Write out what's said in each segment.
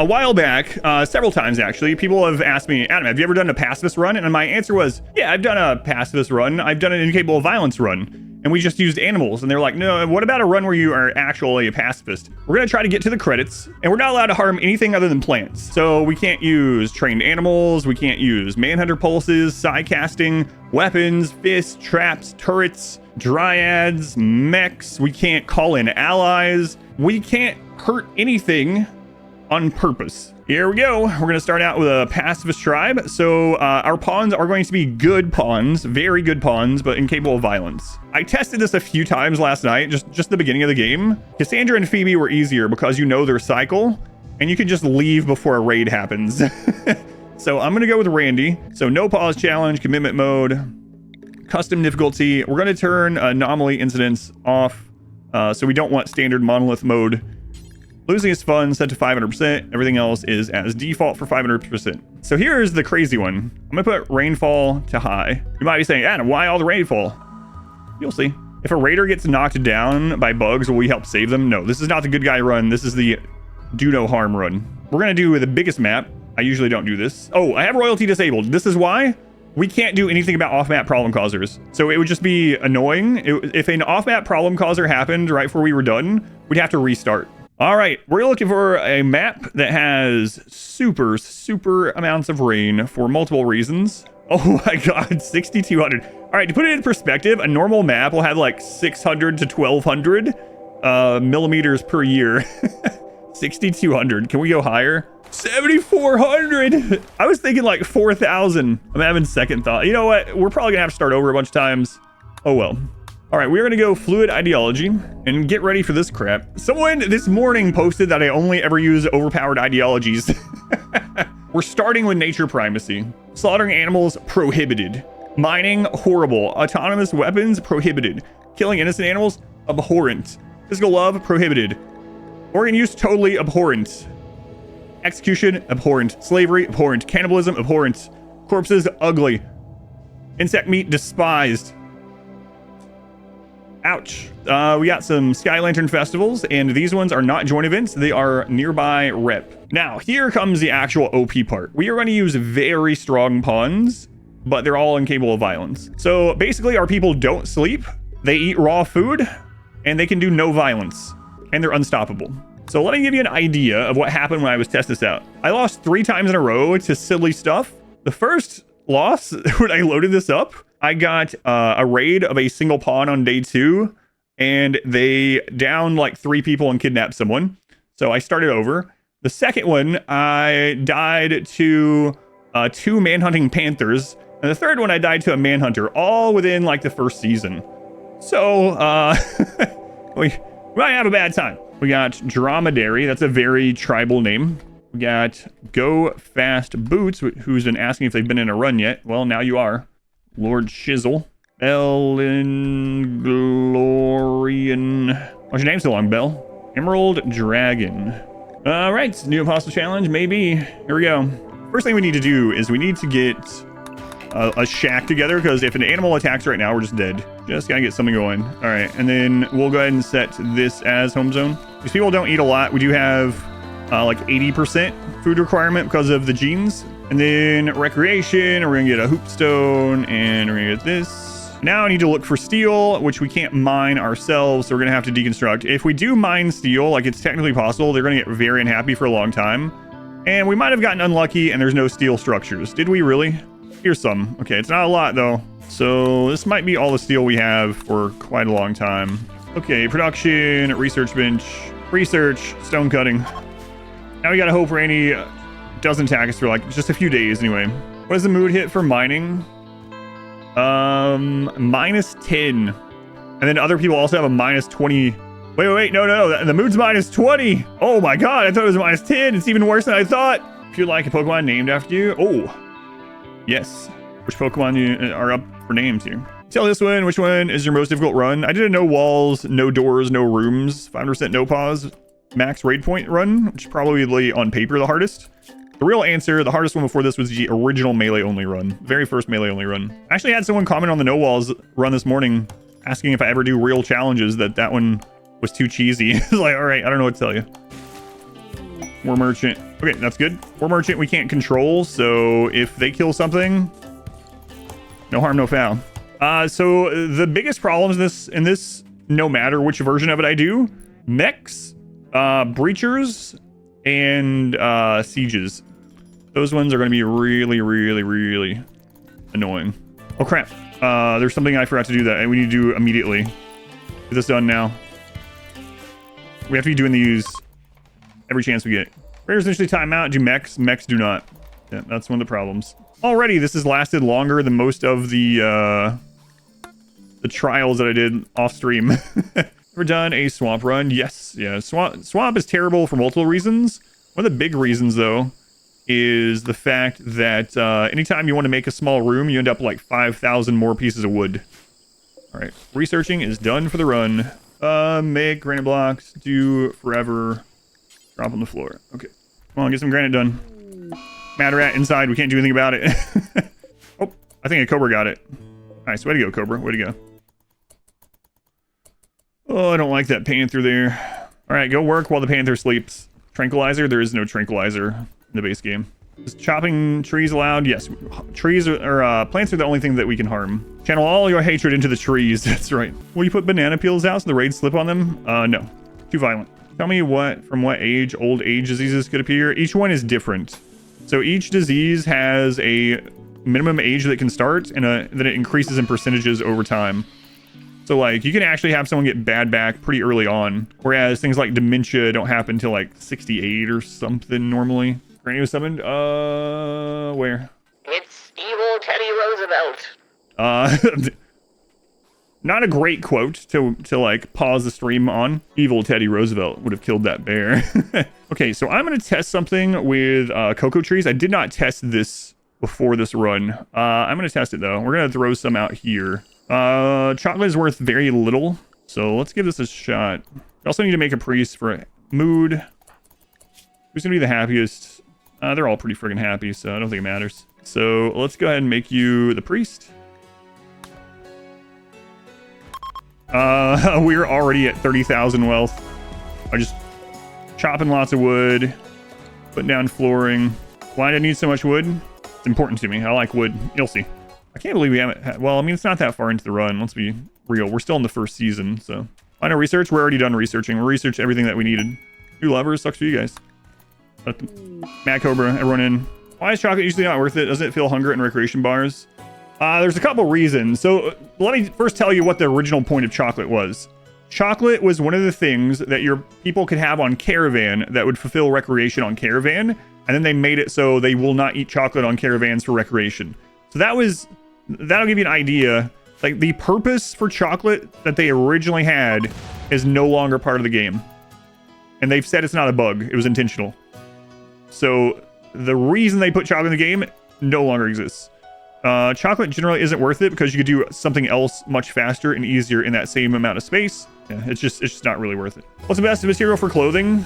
a while back, several times actually, people have asked me, Adam, have you ever done a pacifist run? And my answer was, yeah, I've done a pacifist run. I've done an incapable of violence run. And we just used animals. And they're like, no, what about a run where you are actually a pacifist? We're going to try to get to the credits, and we're not allowed to harm anything other than plants. So we can't use trained animals. We can't use manhunter pulses, psi casting, weapons, fists, traps, turrets, dryads, mechs. We can't call in allies. We can't hurt anything on purpose. Here we go. We're going to start out with a pacifist tribe. So our pawns are going to be good pawns, very good pawns, but incapable of violence. I tested this a few times last night, just the beginning of the game. Cassandra and Phoebe were easier because you know their cycle, and you can just leave before a raid happens. So I'm going to go with Randy. So no pause challenge, commitment mode, custom difficulty. We're going to turn anomaly incidents off. So we don't want standard monolith mode. Losing is fun, set to 500%. Everything else is as default for 500%. So here's the crazy one. I'm gonna put rainfall to high. You might be saying, Adam, why all the rainfall? You'll see. If a raider gets knocked down by bugs, will we help save them? No, this is not the good guy run. This is the do no harm run. We're gonna do the biggest map. I usually don't do this. Oh, I have royalty disabled. This is why we can't do anything about off-map problem causers. So it would just be annoying. If an off-map problem causer happened right before we were done, we'd have to restart. All right, we're looking for a map that has super amounts of rain for multiple reasons. Oh my God, 6,200. All right, to put it in perspective, a normal map will have like 600 to 1,200 millimeters per year. 6,200. Can we go higher? 7,400. I was thinking like 4,000. I'm having second thought. You know what? We're probably gonna have to start over a bunch of times. Oh well. All right, we're gonna go fluid ideology and get ready for this crap. Someone this morning posted that I only ever use overpowered ideologies. We're starting with nature primacy. Slaughtering animals, prohibited. Mining, horrible. Autonomous weapons, prohibited. Killing innocent animals, abhorrent. Physical love, prohibited. Organ use, totally abhorrent. Execution, abhorrent. Slavery, abhorrent. Cannibalism, abhorrent. Corpses, ugly. Insect meat, despised. Ouch. We got some Sky Lantern festivals, and these ones are not joint events. They are nearby rep. Now, here comes the actual OP part. We are going to use very strong pawns, but they're all incapable of violence. So basically, our people don't sleep. They eat raw food, and they can do no violence, and they're unstoppable. So let me give you an idea of what happened when I was testing this out. I lost 3 times in a row to silly stuff. The first loss, when I loaded this up, I got a raid of a single pawn on day 2, and they downed like 3 people and kidnapped someone. So I started over. The second one, I died to 2 manhunting panthers. And the third one, I died to a manhunter, all within like the first season. So we might have a bad time. We got dromedary. That's a very tribal name. We got Go Fast Boots, who's been asking if they've been in a run yet. Well, now you are. Lord Shizzle. Ellen Glorian. What's your name so long, Bell? Emerald Dragon. All right, new apostle challenge, maybe. Here we go. First thing we need to do is we need to get a shack together, because if an animal attacks right now, we're just dead. Just gotta get something going. All right, and then we'll go ahead and set this as home zone. These people don't eat a lot. We do have like 80% food requirement because of the genes. And then recreation, we're gonna get a hoopstone, and we're gonna get this. Now I need to look for steel, which we can't mine ourselves, so we're gonna have to deconstruct. If we do mine steel, like it's technically possible, they're gonna get very unhappy for a long time. And we might have gotten unlucky and there's no steel structures. Did we really? Here's some. Okay, it's not a lot though. So this might be all the steel we have for quite a long time. Okay, production, research bench, research, stone cutting. Now we gotta hope Randy doesn't attack us for like just a few days anyway. What is the mood hit for mining? -10. And then other people also have a -20. Wait, no, the mood's -20. Oh my God, I thought it was -10. It's even worse than I thought. If you like a Pokemon named after you, oh, yes. Which Pokemon are up for names here? Tell this one, which one is your most difficult run? I did a no walls, no doors, no rooms, 5% no pause, max raid point run, which is probably on paper the hardest. The real answer, the hardest one before this was the original melee only run. Very first melee only run. I actually had someone comment on the no walls run this morning asking if I ever do real challenges, that one was too cheesy. It's like, all right, I don't know what to tell you. War merchant. Okay, that's good. War merchant we can't control, so if they kill something, no harm, no foul. So the biggest problems in this, no matter which version of it I do, mechs, breachers, and sieges. Those ones are going to be really, really, really annoying. Oh crap! There's something I forgot to do that we need to do immediately. Get this done now. We have to be doing these every chance we get. Raiders initially time out. Do mechs? Mechs do not. Yeah, that's one of the problems. Already, this has lasted longer than most of the trials that I did off stream. Ever done a swamp run? Yes. Yeah. Swamp is terrible for multiple reasons. One of the big reasons, though, is the fact that anytime you want to make a small room, you end up like 5,000 more pieces of wood. All right. Researching is done for the run. Make granite blocks. Do forever. Drop on the floor. Okay. Come on, get some granite done. Mad rat inside. We can't do anything about it. Oh, I think a cobra got it. Nice. Way to go, cobra. Way to go. Oh, I don't like that panther there. All right, go work while the panther sleeps. Tranquilizer? There is no tranquilizer in the base game. Is chopping trees allowed? Yes. Trees or plants are the only thing that we can harm. Channel all your hatred into the trees. That's right. Will you put banana peels out so the raids slip on them? No. Too violent. Tell me from what age old age diseases could appear. Each one is different. So each disease has a minimum age that can start, and then it increases in percentages over time. So like you can actually have someone get bad back pretty early on, whereas things like dementia don't happen until like 68 or something normally. Granny was summoned. Where? It's evil Teddy Roosevelt. Not a great quote to like pause the stream on. Evil Teddy Roosevelt would have killed that bear. Okay, so I'm gonna test something with cocoa trees. I did not test this before this run. I'm gonna test it though. We're gonna throw some out here. Chocolate is worth very little, so let's give this a shot. We also need to make a priest for mood. Who's gonna be the happiest? They're all pretty friggin' happy, so I don't think it matters. So let's go ahead and make you the priest. We're already at 30,000 wealth. I'm just chopping lots of wood, putting down flooring. Why do I need so much wood? It's important to me. I like wood. You'll see. I can't believe we haven't well, I mean, it's not that far into the run. Let's be real. We're still in the first season, so. Final research. We're already done researching. We researched everything that we needed. 2 levers. Sucks for you guys. Mad Cobra. Everyone in. Why is chocolate usually not worth it? Doesn't it feel hunger in recreation bars? There's a couple reasons. So let me first tell you what the original point of chocolate was. Chocolate was one of the things that your people could have on Caravan that would fulfill recreation on Caravan. And then they made it so they will not eat chocolate on caravans for recreation. So that'll give you an idea. Like the purpose for chocolate that they originally had is no longer part of the game. And they've said it's not a bug. It was intentional. So the reason they put chocolate in the game no longer exists. Chocolate generally isn't worth it because you could do something else much faster and easier in that same amount of space. Yeah, it's just not really worth it. What's the best material for clothing?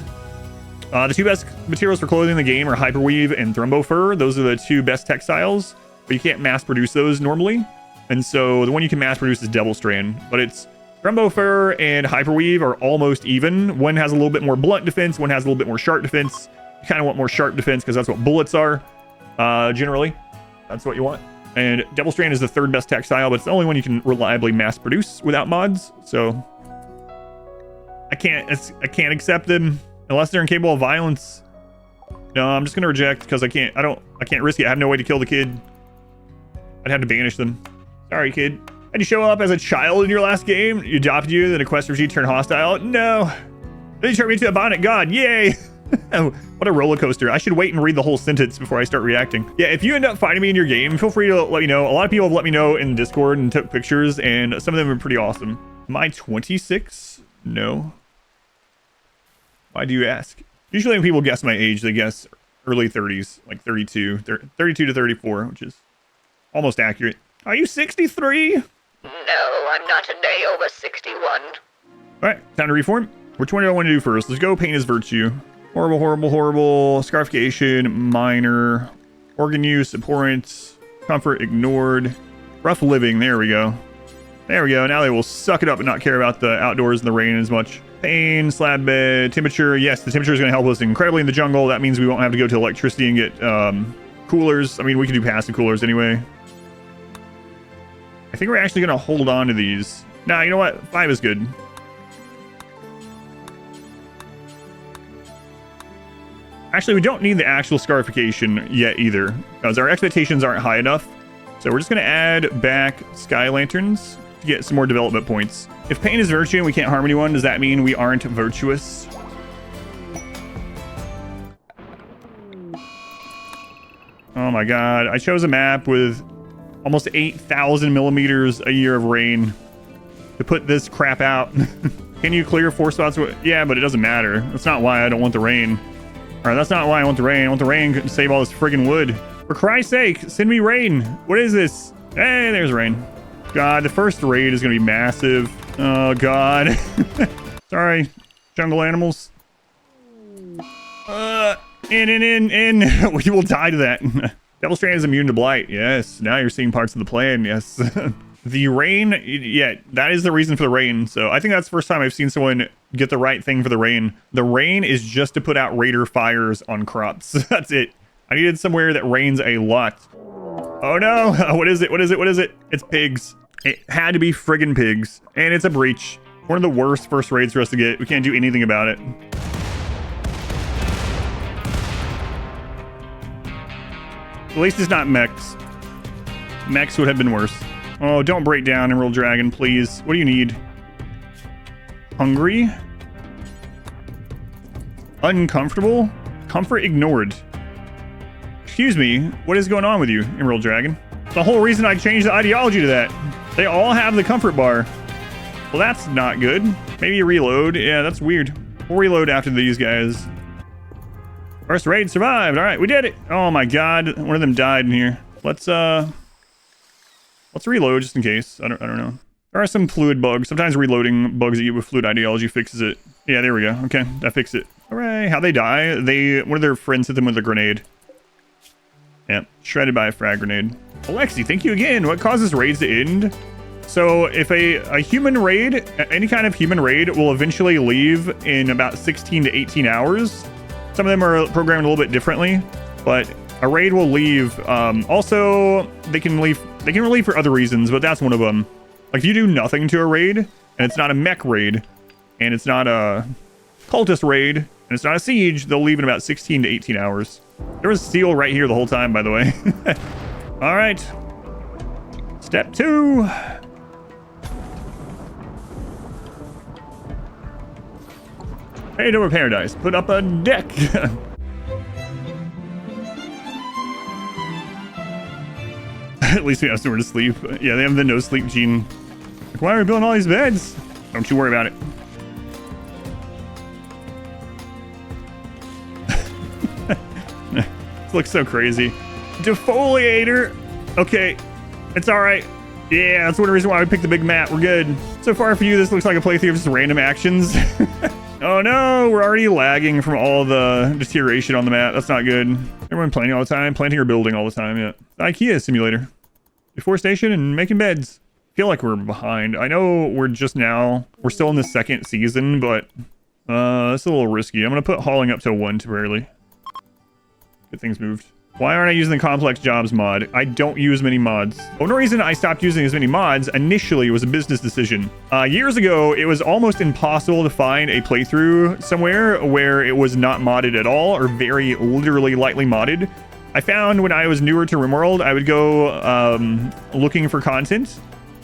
The 2 best materials for clothing in the game are Hyperweave and Thrumbo Fur. Those are the 2 best textiles, but you can't mass produce those normally. And so the one you can mass produce is Devil Strand, but it's Thrumbo Fur and Hyperweave are almost even. One has a little bit more blunt defense, one has a little bit more sharp defense. You kind of want more sharp defense because that's what bullets are, generally. That's what you want. And Devil Strand is the 3rd best textile, but it's the only one you can reliably mass produce without mods. So I can't accept them unless they're incapable of violence. No, I'm just gonna reject because I can't risk it. I have no way to kill the kid. I'd have to banish them. Sorry, kid. Had you show up as a child in your last game? You adopted you, then a quest refugee turned hostile? No. Then you turned me into a bonnet god. Yay. What a roller coaster. I should wait and read the whole sentence before I start reacting. Yeah, if you end up fighting me in your game, feel free to let me know. A lot of people have let me know in Discord and took pictures, and some of them are pretty awesome. Am I 26? No. Why do you ask? Usually when people guess my age, they guess early 30s, like 32 to 34, which is almost accurate. Are you 63? No, I'm not a day over 61. All right, time to reform. Which one do I want to do first? Let's go Pain is Virtue. Horrible, horrible, horrible. Scarification, minor. Organ use, abhorrent. Comfort, ignored. Rough living, there we go. There we go. Now they will suck it up and not care about the outdoors and the rain as much. Pain, slab bed, temperature. Yes, the temperature is going to help us incredibly in the jungle. That means we won't have to go to electricity and get coolers. I mean, we can do passive coolers anyway. I think we're actually going to hold on to these. Nah, you know what? 5 is good. Actually, we don't need the actual scarification yet either, because our expectations aren't high enough. So we're just going to add back sky lanterns to get some more development points. If pain is virtue and we can't harm anyone, does that mean we aren't virtuous? Oh my god, I chose a map with almost 8,000 millimeters a year of rain to put this crap out. Can you clear 4 spots? Yeah, but it doesn't matter. That's not why I don't want the rain. Alright, that's not why I want the rain. I want the rain to save all this friggin' wood. For Christ's sake, send me rain. What is this? Hey, there's rain. God, the first raid is gonna be massive. Oh god. Sorry, jungle animals. In. We will die to that. Devil Strand is immune to blight. Yes, now you're seeing parts of the plan. Yes. The rain, yeah, that is the reason for the rain. So I think that's the first time I've seen someone get the right thing for the rain. The rain is just to put out raider fires on crops. That's it. I needed somewhere that rains a lot. Oh no, what is it? What is it? What is it? It's pigs. It had to be friggin' pigs. And it's a breach. One of the worst first raids for us to get. We can't do anything about it. At least it's not mechs. Mechs would have been worse. Oh, don't break down, Emerald Dragon, please. What do you need? Hungry? Uncomfortable? Comfort ignored. Excuse me, what is going on with you, Emerald Dragon? The whole reason I changed the ideology to that. They all have the comfort bar. Well, that's not good. Maybe you reload. Yeah, that's weird. We'll reload after these guys. First raid survived. All right, we did it. Oh my god, one of them died in here. Let's reload just in case. I don't know. There are some fluid bugs. Sometimes reloading bugs that you with fluid ideology fixes it. Yeah, there we go. Okay, that fixed it. Hooray! How they die? One of their friends hit them with a grenade. Yep, shredded by a frag grenade. Alexi, thank you again. What causes raids to end? So if a human raid, any kind of human raid, will eventually leave in about 16 to 18 hours. Some of them are programmed a little bit differently, but a raid will leave. Also, they can leave for other reasons, but that's one of them. Like if you do nothing to a raid, and it's not a mech raid, and it's not a cultist raid, and it's not a siege, they'll leave in about 16 to 18 hours. There was steel right here the whole time, by the way. All right. Step 2. Raid over paradise. Put up a deck. At least we have somewhere to sleep. Yeah, they have the no sleep gene. Like, why are we building all these beds? Don't you worry about it. This looks so crazy. Defoliator. Okay, it's all right. Yeah, that's one reason why we picked the big map. We're good. So far for you, this looks like a playthrough of just random actions. Oh no, we're already lagging from all the deterioration on the map. That's not good. Everyone planting all the time, planting or building all the time. Yeah, the IKEA simulator. Deforestation and making beds. I feel like we're behind. I know we're still in the 2nd season, but that's a little risky. I'm gonna put hauling up to 1 temporarily. Get things moved. Why aren't I using the complex jobs mod? I don't use many mods. The only reason I stopped using as many mods initially was a business decision. Years ago, it was almost impossible to find a playthrough somewhere where it was not modded at all or very literally lightly modded. I found when I was newer to RimWorld, I would go looking for content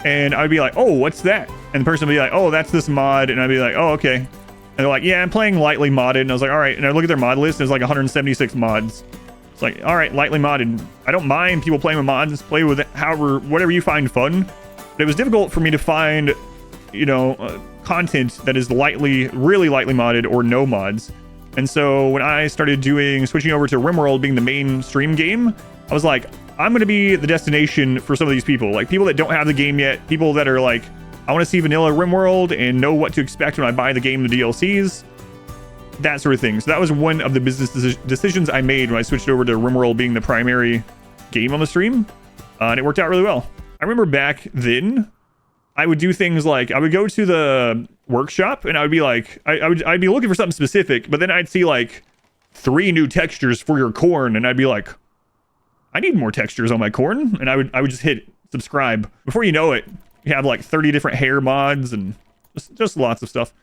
and I would be like, oh, what's that? And the person would be like, oh, that's this mod. And I'd be like, oh, okay. And they're like, yeah, I'm playing lightly modded. And I was like, all right. And I look at their mod list, there's like 176 mods. It's like, all right, lightly modded. I don't mind people playing with mods, play with it whatever you find fun. But it was difficult for me to find, content that is really lightly modded or no mods. And so when I started switching over to RimWorld being the main stream game, I was like, I'm going to be the destination for some of these people. Like people that don't have the game yet, people that are like, I want to see vanilla RimWorld and know what to expect when I buy the game, the DLCs. That sort of thing. So that was one of the business decisions I made when I switched over to RimWorld being the primary game on the stream. And it worked out really well. I remember back then, I would do things like I would go to the workshop and I would be like, I'd be looking for something specific, but then I'd see like 3 new textures for your corn, and I'd be like, I need more textures on my corn, and I would just hit subscribe. Before you know it, you have like 30 different hair mods and just lots of stuff.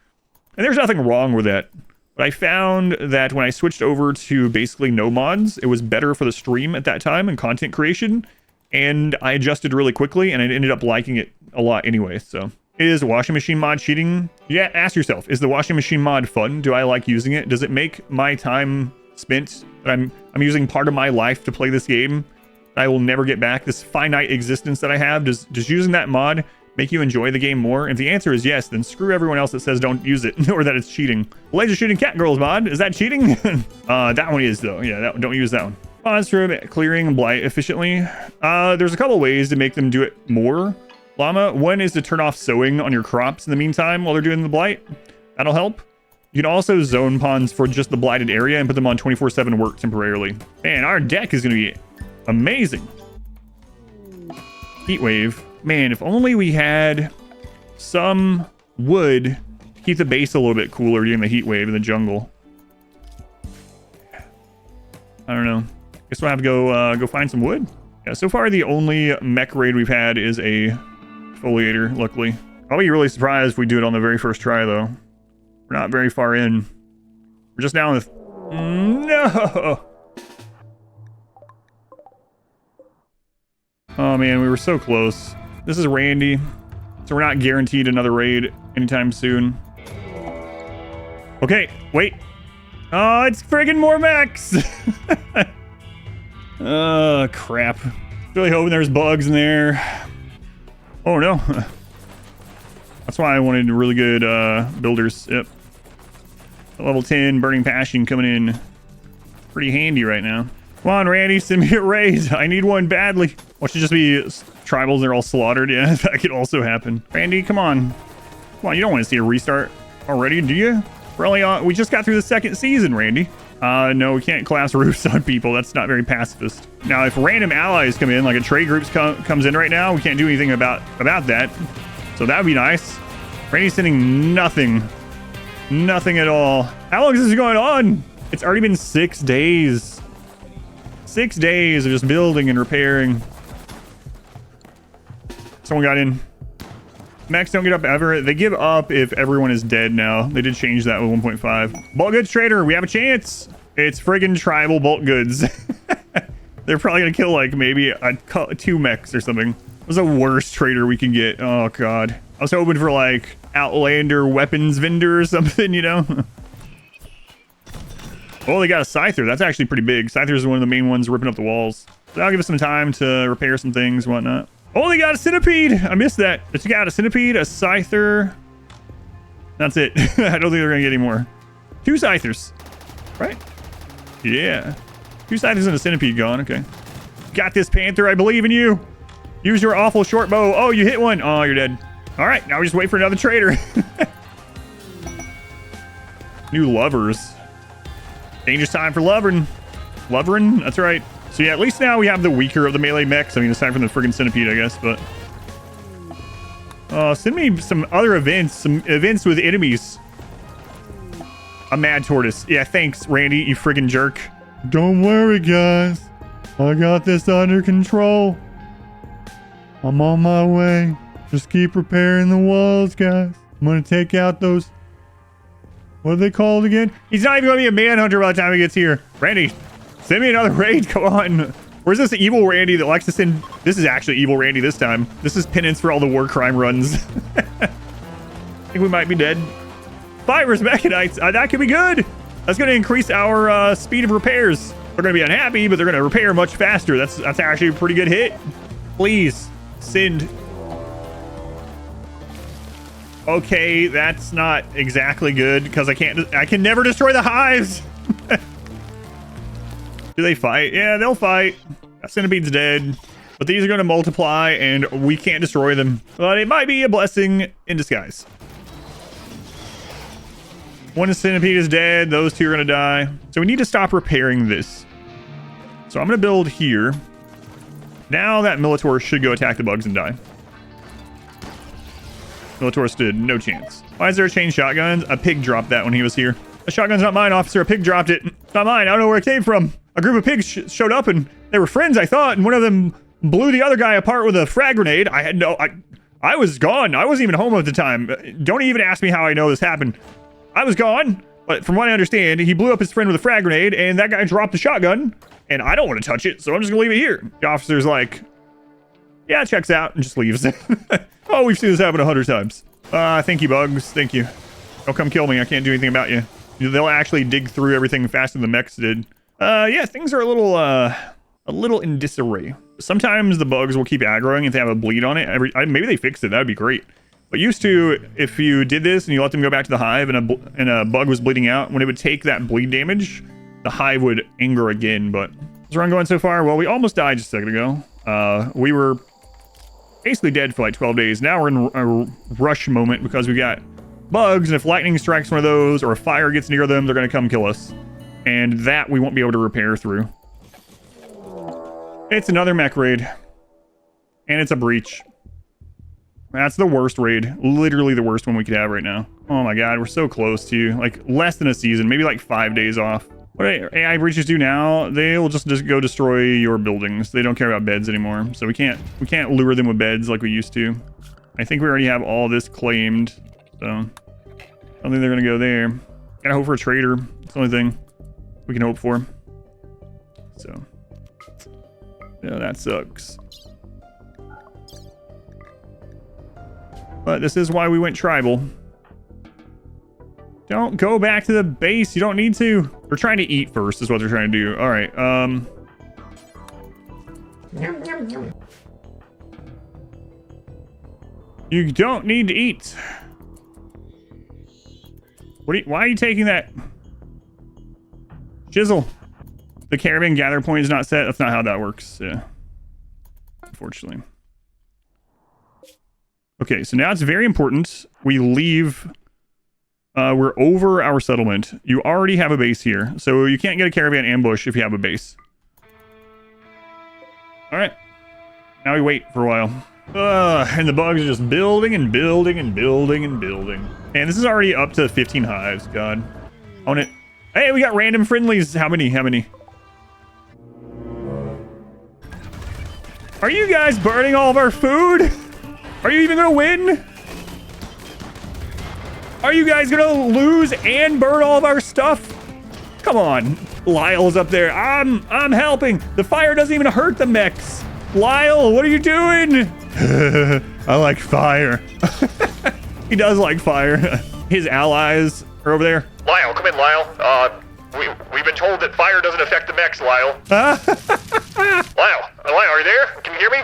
And there's nothing wrong with that. But I found that when I switched over to basically no mods, it was better for the stream at that time and content creation. And I adjusted really quickly, and I ended up liking it a lot anyway. So, is washing machine mod cheating? Yeah, ask yourself, is the washing machine mod fun? Do I like using it? Does it make my time spent that I'm using part of my life to play this game that I will never get back, this finite existence that I have, does using that mod make you enjoy the game more? If the answer is yes, then screw everyone else that says don't use it or that it's cheating. Laser shooting cat girls mod, is that cheating? That one is though. Yeah, don't use that one. Monster clearing blight efficiently. There's a couple ways to make them do it more. Llama, one is to turn off sowing on your crops in the meantime while they're doing the blight. That'll help. You can also zone ponds for just the blighted area and put them on 24/7 work temporarily. Man, our deck is going to be amazing. Heat wave. Man, if only we had some wood to keep the base a little bit cooler during the heat wave in the jungle. I don't know. Guess we'll have to go find some wood. Yeah, so far the only mech raid we've had is a foliator, luckily. I'll be really surprised if we do it on the very first try, though. We're not very far in. We're just down with... No! Oh man, we were so close. This is Randy, so we're not guaranteed another raid anytime soon. Okay, wait. Oh, it's friggin' more mechs! Oh, crap. Really hoping there's bugs in there. Oh, no. That's why I wanted really good builders. Yep. Level 10 Burning Passion coming in pretty handy right now. Come on, Randy, send me a raid. I need one badly. Watch it just be tribals, they're all slaughtered. Yeah, that could also happen. Randy, come on. Come on, you don't want to see a restart already, do you? We're only on, we just got through the 2nd season, Randy. No, we can't collapse roofs on people. That's not very pacifist. Now, if random allies come in, like a trade group comes in right now, we can't do anything about that. So that would be nice. Randy's sending nothing. Nothing at all. How long is this going on? It's already been 6 days. 6 days of just building and repairing. Someone got in. Mechs don't get up ever. They give up if everyone is dead now. They did change that with 1.5. Bulk goods trader, we have a chance. It's friggin' tribal bulk goods. They're probably gonna kill like maybe 2 mechs or something. What's the worst trader we can get? Oh god. I was hoping for like Outlander weapons vendor or something, you know? Oh, they got a Scyther. That's actually pretty big. Scyther is one of the main ones ripping up the walls. So that'll give us some time to repair some things and whatnot. Oh, they got a Centipede. I missed that. But you got a Centipede, a Scyther. That's it. I don't think they're going to get any more. 2 Scythers. Right? Yeah. 2 Scythers and a Centipede gone. Okay. Got this, Panther. I believe in you. Use your awful short bow. Oh, you hit one. Oh, you're dead. All right. Now we just wait for another trader. New lovers. Dangerous time for lovering. Lovering? That's right. So yeah, at least now we have the weaker of the melee mechs. I mean, aside from the friggin' Centipede, I guess, but... send me some other events. Some events with enemies. A mad tortoise. Yeah, thanks, Randy, you friggin' jerk. Don't worry, guys. I got this under control. I'm on my way. Just keep repairing the walls, guys. I'm gonna take out those... What are they called again? He's not even gonna be a manhunter by the time he gets here. Randy, send me another raid. Come on. Where's this evil Randy that likes to send... This is actually evil Randy this time. This is penance for all the war crime runs. I think we might be dead. Fibers, Mechanites. That could be good. That's going to increase our speed of repairs. They're going to be unhappy, but they're going to repair much faster. That's actually a pretty good hit. Please, send... Okay, that's not exactly good because I can never destroy the hives. Do they fight? Yeah, they'll fight. That Centipede's dead. But these are going to multiply and we can't destroy them. But it might be a blessing in disguise. One Centipede is dead. Those 2 are going to die. So we need to stop repairing this. So I'm going to build here. Now that Militor should go attack the bugs and die. Militaur stood no chance. Why is there a chain shotgun? A pig dropped that when he was here. The shotgun's not mine, officer. A pig dropped it. It's not mine. I don't know where it came from. A group of pigs showed up and they were friends, I thought, and one of them blew the other guy apart with a frag grenade. I was gone. I wasn't even home at the time. Don't even ask me how I know this happened. I was gone, but from what I understand, he blew up his friend with a frag grenade, and that guy dropped the shotgun, and I don't want to touch it, so I'm just gonna leave it here. The officer's like, yeah, checks out, and just leaves. Oh, we've seen this happen 100 times. Thank you, Bugs. Thank you. Don't come kill me. I can't do anything about you. They'll actually dig through everything faster than the mechs did. Yeah, things are a little in disarray. Sometimes the bugs will keep aggroing if they have a bleed on it. Maybe they fixed it. That would be great. But used to, if you did this and you let them go back to the hive and a bug was bleeding out, when it would take that bleed damage, the hive would anger again. But how's the run going so far? Well, we almost died just a second ago. We were basically dead for like 12 days. Now we're in a rush moment because we got bugs, and if lightning strikes one of those or a fire gets near them, they're going to come kill us. And that we won't be able to repair through. It's another mech raid. And it's a breach. That's the worst raid. Literally the worst one we could have right now. Oh my god, we're so close to like less than a season, maybe like 5 days off. What do AI breaches do now? They will just go destroy your buildings. They don't care about beds anymore. So we can't lure them with beds like we used to. I think we already have all this claimed. So I don't think they're gonna go there. Gotta hope for a trader. It's the only thing we can hope for. So yeah, that sucks. But this is why we went tribal. Don't go back to the base. You don't need to. We're trying to eat first is what they're trying to do. All right. You don't need to eat. Why are you taking that? Chisel. The caravan gather point is not set. That's not how that works. Yeah. Unfortunately. Okay, so now it's very important. We leave. We're over our settlement. You already have a base here, so you can't get a caravan ambush if you have a base. All right. Now we wait for a while. And the bugs are just building and building and building and building. And this is already up to 15 hives. God. On it. Hey, we got random friendlies. How many? How many? Are you guys burning all of our food? Are you even gonna win? Are you guys gonna lose and burn all of our stuff? Come on. Lyle's up there. I'm helping. The fire doesn't even hurt the mechs. Lyle, what are you doing? I like fire. He does like fire. His allies are over there. Lyle, come in, Lyle. We've been told that fire doesn't affect the mechs, Lyle. Lyle, are you there? Can you hear me?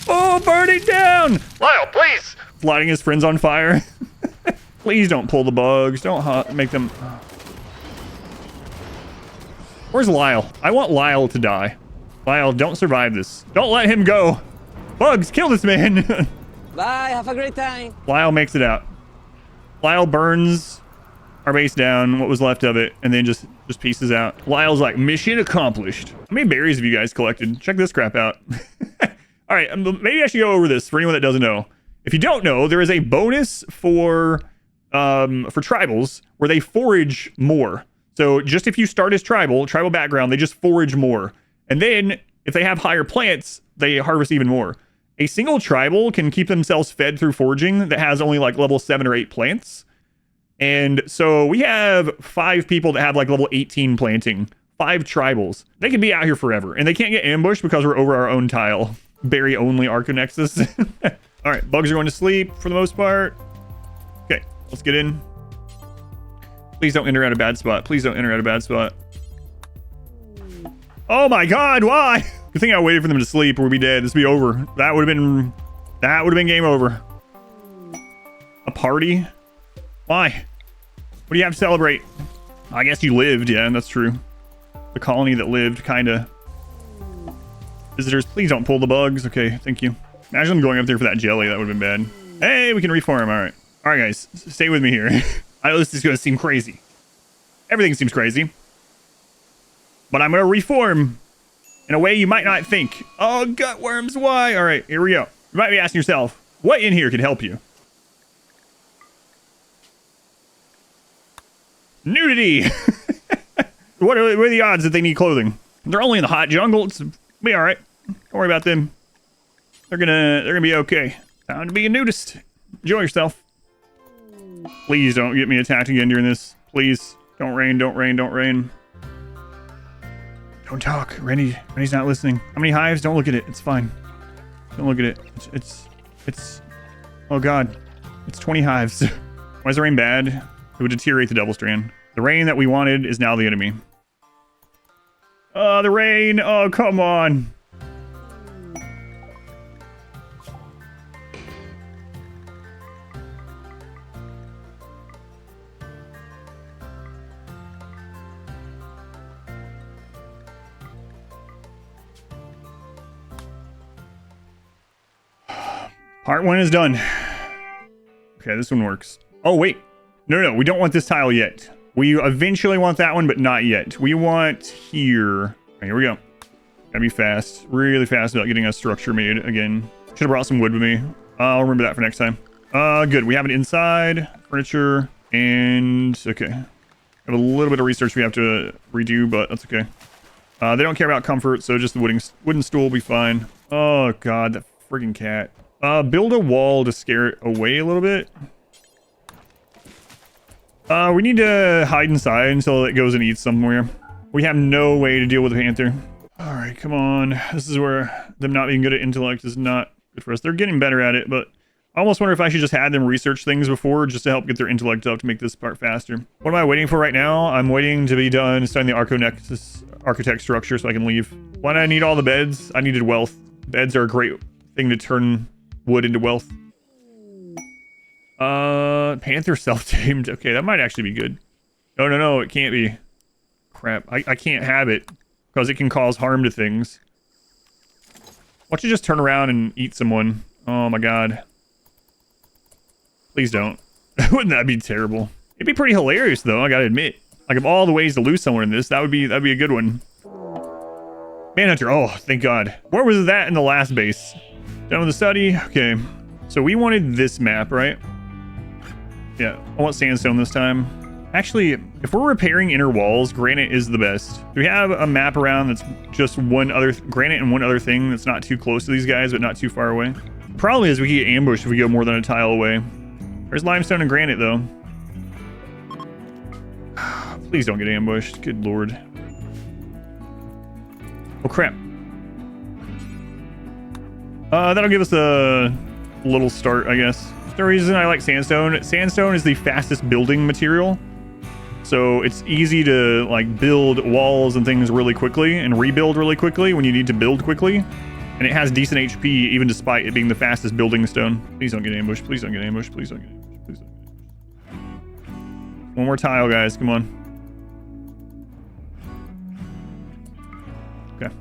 Oh, burning down. Lyle, please. Lighting his friends on fire. Please don't pull the bugs. Don't make them. Where's Lyle? I want Lyle to die. Lyle, don't survive this. Don't let him go. Bugs, kill this man. Bye, have a great time. Lyle makes it out. Lyle burns our base down, what was left of it, and then just pieces out. Lyle's like, mission accomplished. How many berries have you guys collected? Check this crap out. All right, maybe I should go over this for anyone that doesn't know. If you don't know, there is a bonus for tribals where they forage more. So just if you start as tribal background, they just forage more. And then if they have higher plants, they harvest even more. A single tribal can keep themselves fed through foraging that has only like level 7 or 8 plants. And so we have 5 people that have like level 18 planting, 5 tribals. They can be out here forever and they can't get ambushed because we're over our own tile. Berry only Arconexus. All right, bugs are going to sleep for the most part. Okay, let's get in. Please don't enter at a bad spot. Please don't enter at a bad spot. Oh my God, why? Good thing I waited for them to sleep or we'd be dead. This would be over. That would have been game over. A party? Why? What do you have to celebrate? I guess you lived. Yeah, that's true. The colony that lived, kind of. Visitors, please don't pull the bugs. Okay, thank you. Imagine them going up there for that jelly. That would have been bad. Hey, we can reform. All right. All right, guys. Stay with me here. I know this is going to seem crazy. Everything seems crazy. But I'm going to reform in a way you might not think. Oh, gut worms, why? All right, here we go. You might be asking yourself, What in here can help you? Nudity! What are the odds that they need clothing? They're only in the hot jungle. It's be all right. Don't worry about them. They're gonna be okay. Time to be a nudist. Enjoy yourself. Please don't get me attacked again during this. Please don't rain. Don't rain. Don't rain. Don't talk. Rennie's not listening. How many hives? Don't look at it. It's fine. Don't look at it. It's. Oh God. It's 20 hives. Why is the rain bad? It would deteriorate the double strand. The rain that we wanted is now the enemy. Oh, the rain. Oh, come on. Part 1 is done. Okay, this one works. Oh, wait. No, we don't want this tile yet. We eventually want that one, but not yet. We want here. Okay, here we go. Gotta be fast. Really fast about getting a structure made again. Should have brought some wood with me. I'll remember that for next time. Good. We have it inside. Furniture. And... okay. We have a little bit of research we have to redo, but that's okay. They don't care about comfort, so just the wooden stool will be fine. Oh, God. That friggin' cat. Build a wall to scare it away a little bit. We need to hide inside until it goes and eats somewhere. We have no way to deal with the panther. All right, come on. This is where them not being good at intellect is not good for us. They're getting better at it, but I almost wonder if I should just have them research things before just to help get their intellect up to make this part faster. What am I waiting for right now? I'm waiting to be done starting the architect structure so I can leave. Why do I need all the beds? I needed wealth. Beds are a great thing to turn wood into wealth. Panther self-tamed. Okay, that might actually be good. No, it can't be. Crap, I can't have it because it can cause harm to things. Why don't you just turn around and eat someone? Oh my God. Please don't. Wouldn't that be terrible? It'd be pretty hilarious though, I gotta admit. Like of all the ways to lose someone in this, that'd be a good one. Manhunter, oh, thank God. Where was that in the last base? Down with the study. Okay. So we wanted this map, right? Yeah, I want sandstone this time. Actually, if we're repairing inner walls, granite is the best. Do we have a map around that's just one other granite and one other thing that's not too close to these guys, but not too far away? Probably is we can get ambushed if we go more than a tile away. There's limestone and granite, though. Please don't get ambushed. Good Lord. Oh, crap. That'll give us a little start, I guess. The reason I like sandstone. Sandstone is the fastest building material. So it's easy to like build walls and things really quickly and rebuild really quickly when you need to build quickly. And it has decent HP even despite it being the fastest building stone. Please don't get ambushed. Please don't get ambushed. Please don't get ambushed. Please don't get ambushed. One more tile, guys. Come on. Okay.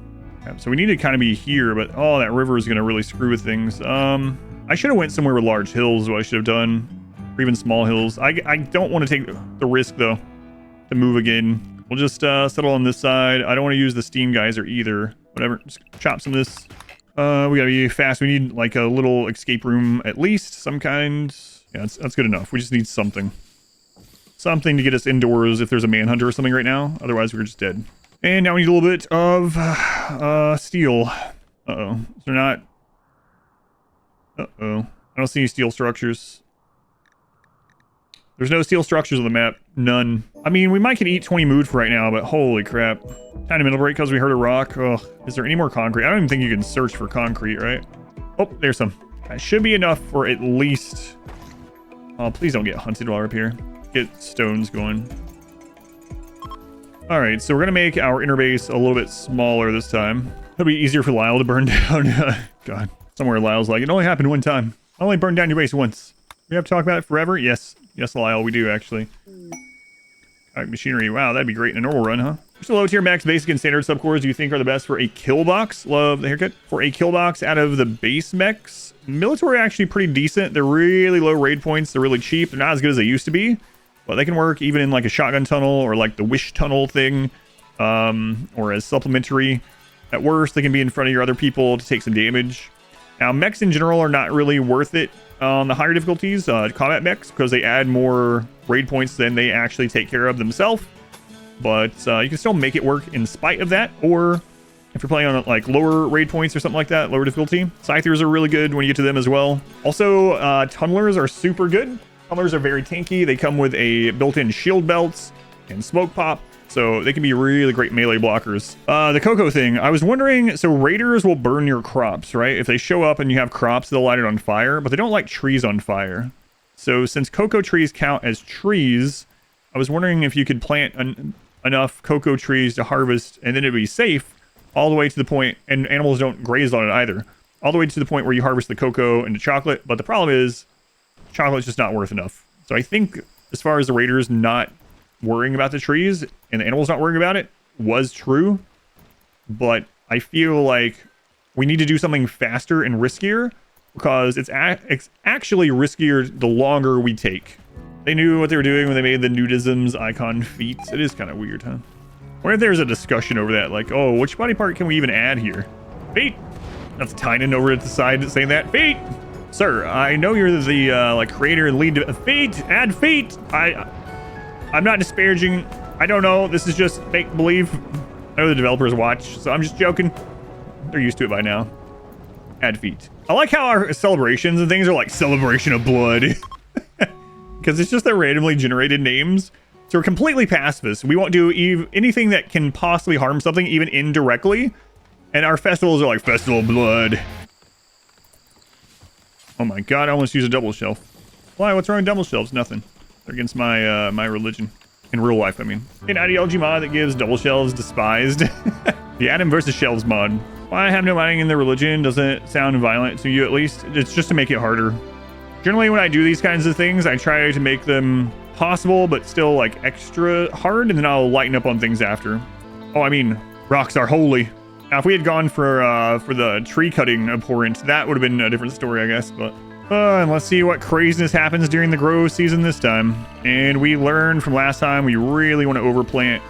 So we need to kind of be here, but oh, that river is going to really screw with things. I should have went somewhere with large hills, what I should have done. Or even small hills. I don't want to take the risk, though, to move again. We'll just settle on this side. I don't want to use the steam geyser either. Whatever. Just chop some of this. We gotta be fast. We need, like, a little escape room at least. Some kind. Yeah, that's good enough. We just need something. Something to get us indoors if there's a manhunter or something right now. Otherwise, we're just dead. And now we need a little bit of steel. Uh-oh. Is there not... Uh-oh. I don't see any steel structures. There's no steel structures on the map. None. I mean, we might get eat 20 mood for right now, but holy crap. Time to middle break because we heard a rock. Oh, is there any more concrete? I don't even think you can search for concrete, right? Oh, there's some. That should be enough for at least... Oh, please don't get hunted while we're up here. Get stones going. Alright, so we're going to make our inner base a little bit smaller this time. It'll be easier for Lyle to burn down. God. Somewhere Lyle's like, it only happened one time. I only burned down your base once. We have to talk about it forever? Yes. Yes, Lyle, we do, actually. Alright, machinery. Wow, that'd be great in a normal run, huh? Which low tier max basic and standard subcores do you think are the best for a kill box? Love the haircut. For a kill box out of the base mechs, military are actually pretty decent. They're really low raid points. They're really cheap. They're not as good as they used to be. But they can work even in like a shotgun tunnel or like the wish tunnel thing. Or as supplementary. At worst, they can be in front of your other people to take some damage. Now, mechs in general are not really worth it on the higher difficulties, combat mechs, because they add more raid points than they actually take care of themselves. But you can still make it work in spite of that, or if you're playing on like lower raid points or something like that, lower difficulty. Scythers are really good when you get to them as well. Also, tunnelers are super good. Tunnelers are very tanky. They come with a built-in shield belts and smoke pop, so they can be really great melee blockers. The cocoa thing, I was wondering, so raiders will burn your crops, right? If they show up and you have crops, they'll light it on fire, but they don't like trees on fire. So since cocoa trees count as trees, I was wondering if you could plant enough cocoa trees to harvest, and then it'd be safe all the way to the point, and animals don't graze on it either, all the way to the point where you harvest the cocoa into chocolate. But the problem is, chocolate's just not worth enough. So I think as far as the raiders not worrying about the trees and the animals not worrying about it was true, but I feel like we need to do something faster and riskier, because it's actually riskier the longer we take. They knew what they were doing when they made the nudism's icon feet. It is kind of weird, huh? What if there's a discussion over that? Like, oh, which body part can we even add here? Feet! That's Tynan over at the side saying that. Feet! Sir, I know you're the like creator and lead. Feet! Add feet! I'm not disparaging. I don't know. This is just make believe. I know the developers watch, so I'm just joking. They're used to it by now. Add feet. I like how our celebrations and things are like celebration of blood. Because it's just their randomly generated names. So we're completely pacifist. We won't do anything that can possibly harm something, even indirectly. And our festivals are like Festival of Blood. Oh my god, I almost used a double shelf. Why? What's wrong with double shelves? Nothing. They're against my my religion. In real life, I mean. An ideology mod that gives double shelves despised. The Adam versus Shelves mod. Why have no mining in the religion? Doesn't sound violent to you at least? It's just to make it harder. Generally, when I do these kinds of things, I try to make them possible, but still like extra hard, and then I'll lighten up on things after. Oh, I mean, rocks are holy. Now, if we had gone for the tree cutting abhorrent, that would have been a different story, I guess. But and let's see what craziness happens during the grow season this time. And we learned from last time we really want to overplant.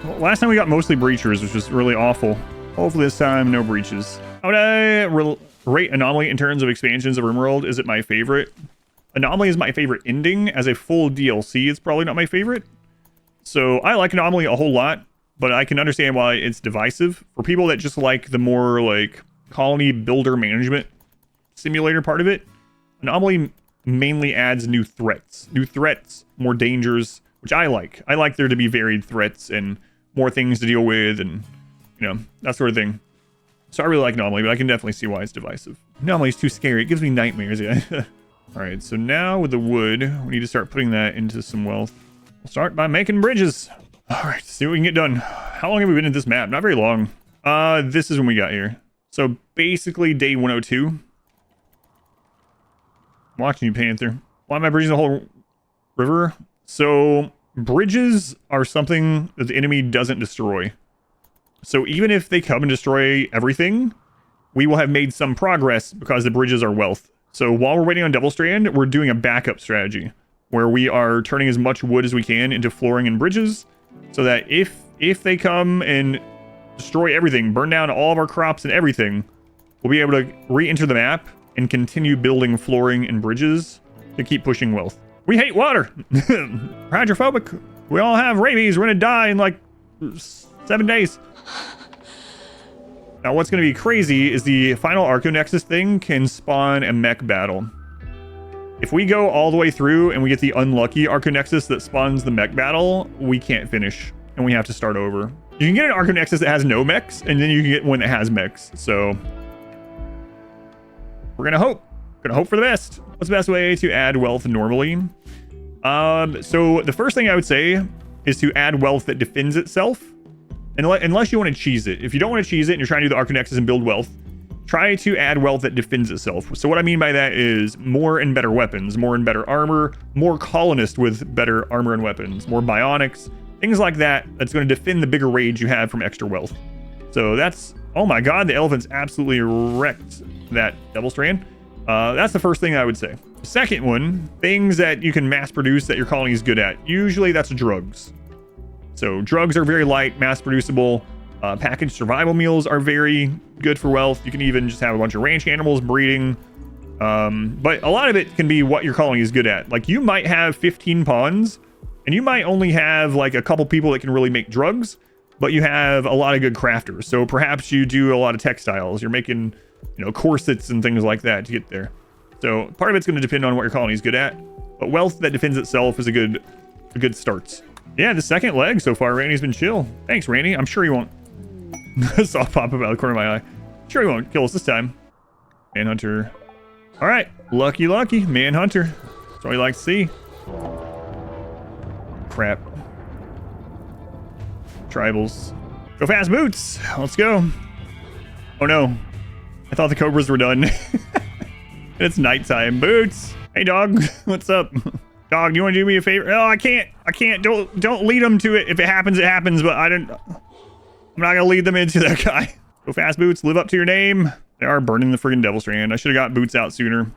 Well, last time we got mostly breachers, which was really awful. Hopefully this time no breaches. How would I rate Anomaly in terms of expansions of RimWorld? Is it my favorite? Anomaly is my favorite ending. As a full DLC, it's probably not my favorite. So I like Anomaly a whole lot, but I can understand why it's divisive. For people that just like the more like colony builder management simulator part of it, Anomaly mainly adds new threats, more dangers, which I like. I like there to be varied threats and more things to deal with, and you know, that sort of thing. So I really like Anomaly, but I can definitely see why it's divisive. Anomaly's too scary. It gives me nightmares. Yeah. All right, so now with the wood, we need to start putting that into some wealth. We'll start by making bridges. All right, see what we can get done. How long have we been at this map? Not very long. This is when we got here. So basically day 102. I'm watching you, Panther. Why am I bridging the whole river? So bridges are something that the enemy doesn't destroy. So even if they come and destroy everything, we will have made some progress because the bridges are wealth. So while we're waiting on Double Strand, we're doing a backup strategy where we are turning as much wood as we can into flooring and bridges, so that if they come and destroy everything, burn down all of our crops and everything, we'll be able to re-enter the map and continue building flooring and bridges to keep pushing wealth. We hate water. We're hydrophobic. We all have rabies. We're gonna die in like 7 days. Now, what's going to be crazy is the final Arconexus thing can spawn a mech battle. If we go all the way through and we get the unlucky Arconexus that spawns the mech battle, we can't finish, and we have to start over. You can get an Arconexus that has no mechs, and then you can get one that has mechs. So we're gonna hope for the best. What's the best way to add wealth normally? So the first thing I would say is to add wealth that defends itself. Unless you want to cheese it. If you don't want to cheese it and you're trying to do the Arconexus and build wealth, try to add wealth that defends itself. So what I mean by that is more and better weapons, more and better armor, more colonists with better armor and weapons, more bionics, things like that. That's going to defend the bigger rage you have from extra wealth. So that's, oh my god, the elephants absolutely wrecked that Double Strand. That's the first thing I would say. Second one, things that you can mass produce that your colony is good at. Usually that's drugs. So drugs are very light, mass producible. Packaged survival meals are very good for wealth. You can even just have a bunch of ranch animals breeding. But a lot of it can be what your colony is good at. Like you might have 15 pawns and you might only have like a couple people that can really make drugs, but you have a lot of good crafters. So perhaps you do a lot of textiles. You're making, you know, corsets and things like that to get there. So part of it's going to depend on what your colony is good at, but wealth that defends itself is a good start. Yeah, the second leg so far, Randy's been chill. Thanks, Randy. I'm sure he won't. Saw pop up out of the corner of my eye. Sure he won't kill us this time. Manhunter. All right, lucky Manhunter. That's what we like to see. Crap. Tribals. Go fast, Boots. Let's go. Oh no. I thought the Cobras were done. It's nighttime. Boots. Hey, dog. What's up? Dog, do you want to do me a favor? Oh, I can't. Don't lead them to it. If it happens, it happens. But I'm not gonna lead them into that guy. Go fast, Boots. Live up to your name. They are burning the friggin' Devil Strand. I should have got Boots out sooner.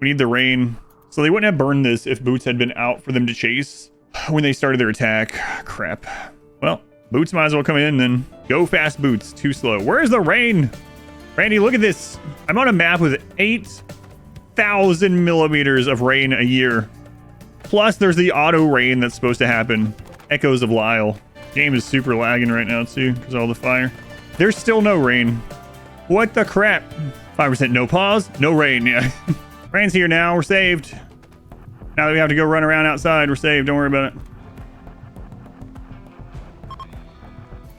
We need the rain. So they wouldn't have burned this if Boots had been out for them to chase when they started their attack. Crap. Well, Boots might as well come in then. Go fast, Boots. Too slow. Where's the rain? Randy, look at this. I'm on a map with 8,000 millimeters of rain a year. Plus, there's the auto rain that's supposed to happen. Echoes of Lyle. Game is super lagging right now, too, because of all the fire. There's still no rain. What the crap? 5% no pause, no rain. Yeah. Rain's here now. We're saved. Now that we have to go run around outside, we're saved. Don't worry about it.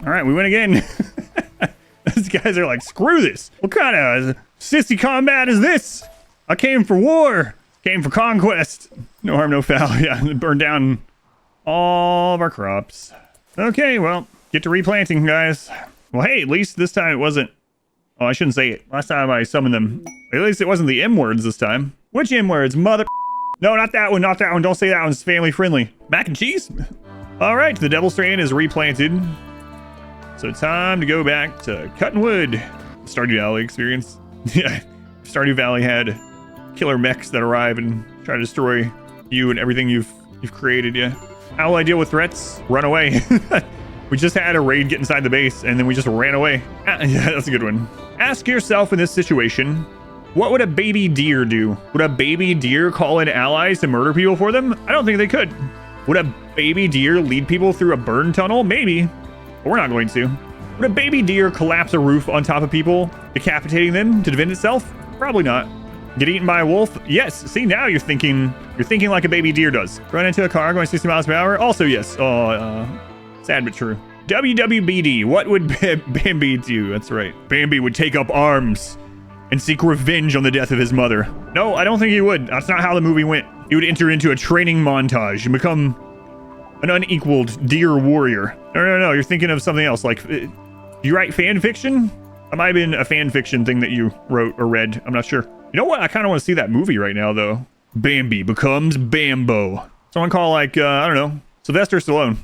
All right, we win again. These guys are like, screw this. What kind of sissy combat is this? I came for war. Came for conquest. No harm, no foul. Yeah, burned down all of our crops. Okay, well, get to replanting, guys. Well, hey, at least this time it wasn't... Oh, I shouldn't say it. Last time I summoned them. At least it wasn't the M words this time. Which M words? Mother... No, not that one, not that one. Don't say that one's family friendly. Mac and cheese? All right, the Devil Strand is replanted. So time to go back to cutting wood. Stardew Valley experience. Yeah, Stardew Valley had killer mechs that arrive and try to destroy you and everything you've created. Yeah. How will I deal with threats? Run away. We just had a raid get inside the base and then we just ran away. Yeah, that's a good one. Ask yourself in this situation, what would a baby deer do? Would a baby deer call in allies to murder people for them? I don't think they could. Would a baby deer lead people through a burn tunnel? Maybe, but we're not going to. Would a baby deer collapse a roof on top of people, decapitating them to defend itself? Probably not. Get eaten by a wolf? Yes. See, now you're thinking like a baby deer does. Run into a car going 60 miles per hour? Also yes. Oh, sad but true. WWBD, what would Bambi do? That's right. Bambi would take up arms and seek revenge on the death of his mother. No, I don't think he would. That's not how the movie went. He would enter into a training montage and become an unequaled deer warrior. No, you're thinking of something else. Like, you write fan fiction? That might have been a fan fiction thing that you wrote or read. I'm not sure. You know what? I kind of want to see that movie right now, though. Bambi becomes Bambo. Someone call, like, I don't know, Sylvester Stallone.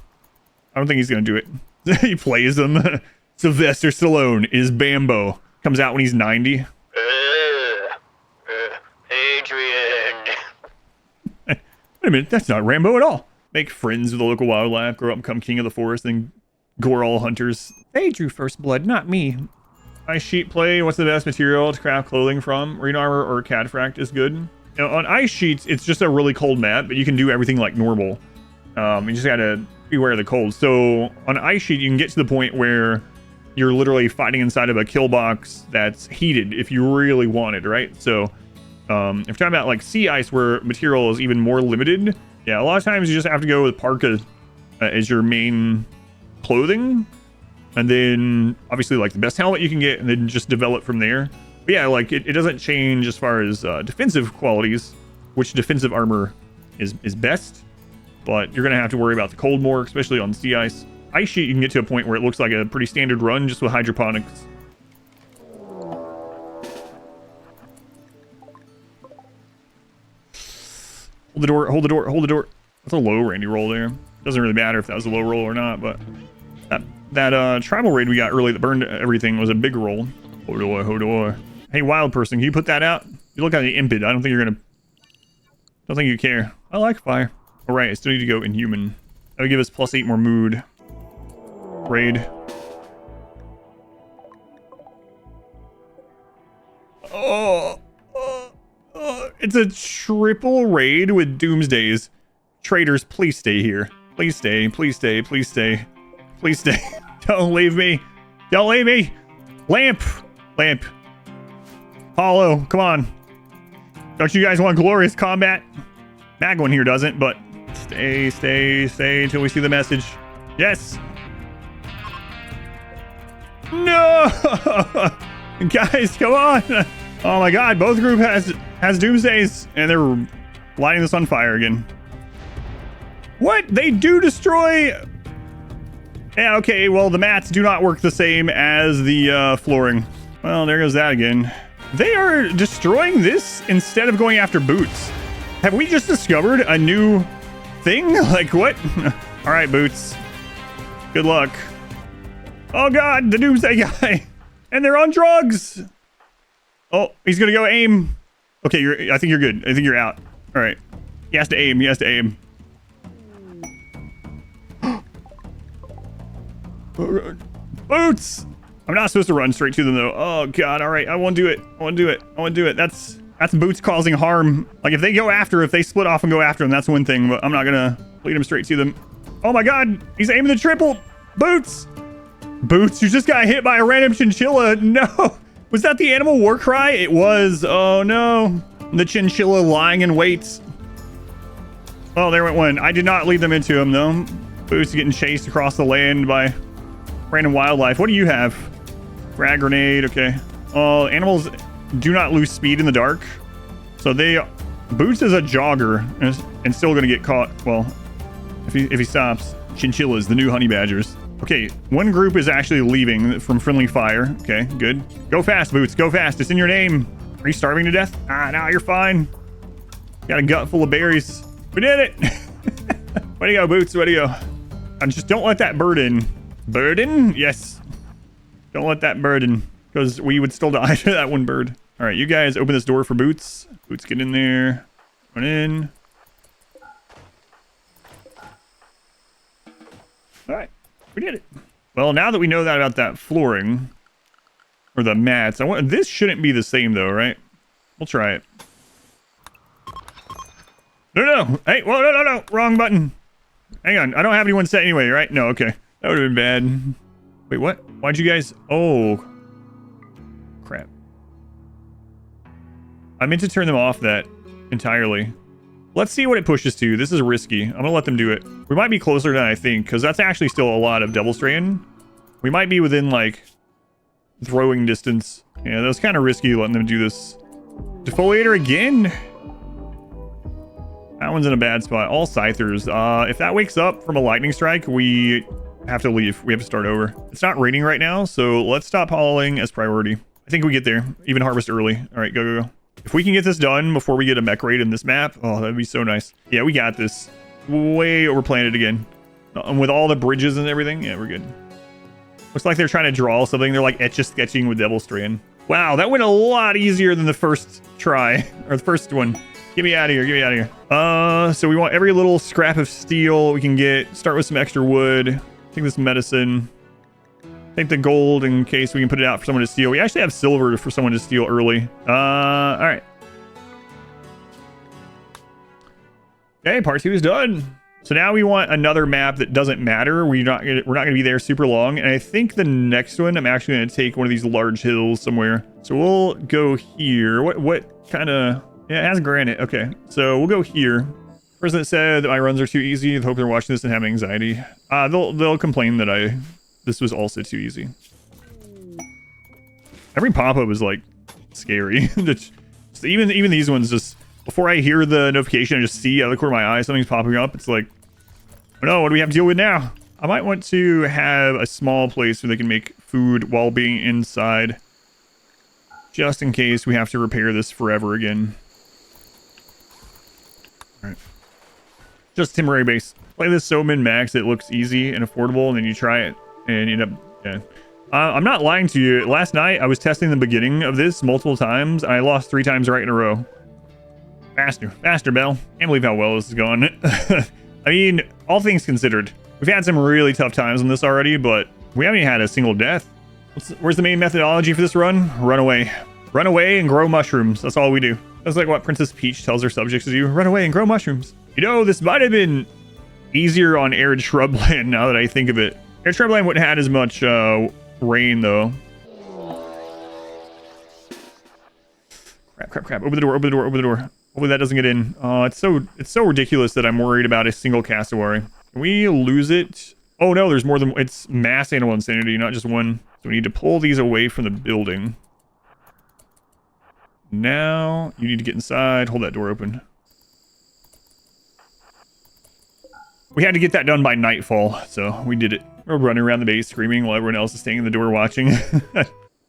I don't think he's going to do it. He plays him. Sylvester Stallone is Bambo. Comes out when he's 90. Adrian. Wait a minute, that's not Rambo at all. Make friends with the local wildlife, grow up and become king of the forest, then gore all hunters. They drew first blood, not me. Ice sheet play, what's the best material to craft clothing from? Marine armor or cadfract is good. You know, on ice sheets, it's just a really cold map, but you can do everything like normal. You just gotta beware of the cold. So on ice sheet, you can get to the point where you're literally fighting inside of a kill box that's heated if you really want it, right? So if you're talking about like sea ice where material is even more limited, yeah, a lot of times you just have to go with parka as your main clothing. And then obviously like the best helmet you can get and then just develop from there. But yeah, like it doesn't change as far as defensive qualities, which defensive armor is best. But you're going to have to worry about the cold more, especially on sea ice. Ice sheet, you can get to a point where it looks like a pretty standard run just with hydroponics. Hold the door, hold the door, hold the door. That's a low Randy roll there. Doesn't really matter if that was a low roll or not, but that tribal raid we got early that burned everything was a big roll. Hold door, hold door. Hey, wild person, can you put that out? You look kind of impid. I don't think you're going to... Don't think you care. I like fire. All right, I still need to go inhuman. That would give us +8 more mood. Raid. It's a triple raid with Doomsdays. Traders, please stay here. Please stay, please stay, please stay. Please stay. Don't leave me. Don't leave me. Lamp. Lamp. Hollow, come on. Don't you guys want glorious combat? Magwin here doesn't, but stay, stay, stay until we see the message. Yes. No. Guys, come on. Oh my god, both group has Doomsdays, and they're lighting this on fire again. What? They do destroy... Yeah, okay, well, the mats do not work the same as the flooring. Well, there goes that again. They are destroying this instead of going after boots. Have we just discovered a new thing? Like, what? All right, boots. Good luck. Oh, God, the Doomsday guy. And they're on drugs. Oh, he's going to go aim. Okay, I think you're good. I think you're out. All right. He has to aim. He has to aim. Boots! I'm not supposed to run straight to them though. Oh god, all right, I won't do it. I won't do it. I won't do it. That's Boots causing harm. Like if they split off and go after him, that's one thing, but I'm not gonna lead him straight to them. Oh my god, he's aiming the triple. Boots! Boots, you just got hit by a random chinchilla. No! Was that the animal war cry? It was. Oh no. The chinchilla lying in wait. Oh, there went one. I did not lead them into him though. Boots getting chased across the land by random wildlife. What do you have? Frag grenade. Okay. Animals do not lose speed in the dark. So Boots is a jogger and still gonna get caught. Well, if he stops. Chinchillas, the new honey badgers. Okay, one group is actually leaving from friendly fire. Okay, good. Go fast, Boots. Go fast. It's in your name. Are you starving to death? Ah, no, you're fine. Got a gut full of berries. We did it. Way to go, Boots. Way to go. And just don't let that bird in. Burden? Yes. Don't let that bird in, because we would still die to that one bird. All right, you guys open this door for Boots. Boots, get in there. Run in. All right, we did it. Well, now that we know that about that flooring, or the mats, this shouldn't be the same though, right? We'll try it. No. Hey, whoa, no. Wrong button. Hang on, I don't have anyone set anyway, right? No, okay. That would have been bad. Wait, what? Why'd you guys... Oh. Crap. I meant to turn them off that entirely. Let's see what it pushes to. This is risky. I'm gonna let them do it. We might be closer than I think, because that's actually still a lot of Devil Strand. We might be within, like, throwing distance. Yeah, that was kind of risky letting them do this. Defoliator again? That one's in a bad spot. All Scythers. If that wakes up from a lightning strike, we have to leave. We have to start over. It's not raining right now, so let's stop hauling as priority. I think we get there. Even harvest early. All right, go. If we can get this done before we get a mech raid in this map, oh, that'd be so nice. Yeah, we got this. Way overplanted again. With all the bridges and everything, yeah, we're good. Looks like they're trying to draw something. They're like etch-a-sketching with Devil Strand. Wow, that went a lot easier than the first try, or the first one. Get me out of here, get me out of here. So we want every little scrap of steel we can get. Start with some extra wood. Take this medicine. Take the gold in case we can put it out for someone to steal. We actually have silver for someone to steal early. All right. Okay, part 2 is done. So now we want another map that doesn't matter. We're not gonna be there super long. And I think the next one, I'm actually gonna take one of these large hills somewhere. So we'll go here. What kind of... Yeah, it has granite. Okay, so we'll go here. Person that said that my runs are too easy. I hope they're watching this and having anxiety. They'll complain that this was also too easy. Every pop-up is like scary. even these ones, just before I hear the notification, I just see out of the corner of my eye something's popping up. It's like, oh no, what do we have to deal with now? I might want to have a small place where they can make food while being inside, just in case we have to repair this forever again. All right. Just temporary base. Play this so min-max it looks easy and affordable, and then you try it and you end up... Yeah. I'm not lying to you. Last night I was testing the beginning of this multiple times. I lost 3 times right in a row. Faster, Bell. Can't believe how well this is going. I mean, all things considered, we've had some really tough times on this already, but we haven't even had a single death. Where's the main methodology for this run? Run away. Run away and grow mushrooms. That's all we do. That's like what Princess Peach tells her subjects to do. Run away and grow mushrooms. You know, this might have been easier on arid shrubland now that I think of it. Arid shrubland wouldn't have had as much rain though. Crap. Open the door. Hopefully that doesn't get in. It's so ridiculous that I'm worried about a single cassowary. Can we lose it? Oh no, there's more than... It's mass animal insanity, not just one. So we need to pull these away from the building. Now, you need to get inside. Hold that door open. We had to get that done by nightfall, so we did it. We're running around the base screaming while everyone else is staying in the door watching.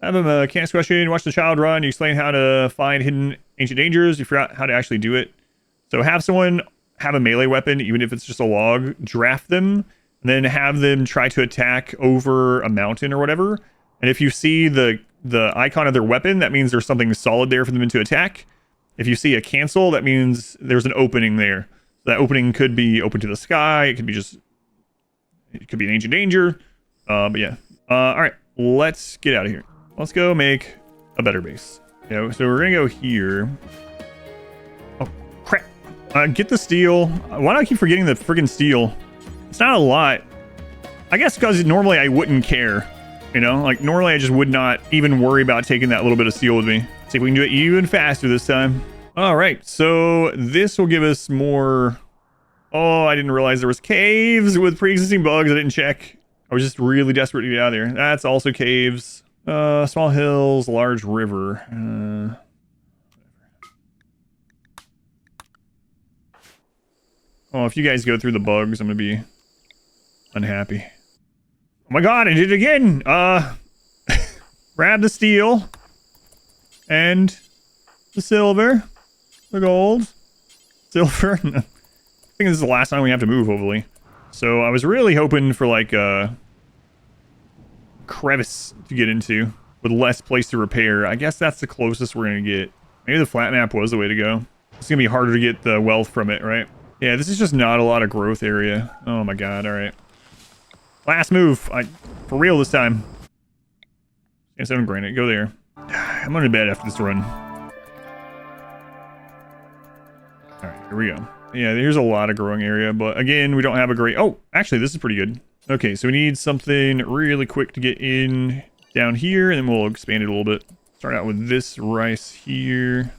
Have him can't question. Watch the child run. You explain how to find hidden ancient dangers. You forgot how to actually do it. So have someone have a melee weapon, even if it's just a log. Draft them, and then have them try to attack over a mountain or whatever. And if you see the icon of their weapon, that means there's something solid there for them to attack. If you see a cancel, that means there's an opening there. That opening could be open to the sky. It could be an ancient danger. But yeah. All right, let's get out of here. Let's go make a better base. Yeah, so we're gonna go here. Oh crap! Get the steel. Why do I keep forgetting the friggin' steel? It's not a lot. I guess because normally I wouldn't care. You know, like normally I just would not even worry about taking that little bit of steel with me. See if we can do it even faster this time. All right, so this will give us more. Oh, I didn't realize there was caves with pre-existing bugs. I didn't check. I was just really desperate to get out of there. That's also caves. Small hills, large river. Oh, if you guys go through the bugs, I'm gonna be unhappy. Oh my god, I did it again! Grab the steel. And the silver. The gold. Silver. I think this is the last time we have to move, hopefully. So I was really hoping for like a crevice to get into with less place to repair. I guess that's the closest we're gonna get. Maybe the flat map was the way to go. It's gonna be harder to get the wealth from it, right? Yeah, this is just not a lot of growth area. Oh my god, alright. Last move. For real this time. Yeah, 7 granite. Go there. I'm going to bed after this run. Alright, here we go. Yeah, there's a lot of growing area, but again, we don't have a great... Oh, actually, this is pretty good. Okay, so we need something really quick to get in down here, and then we'll expand it a little bit. Start out with this rice here.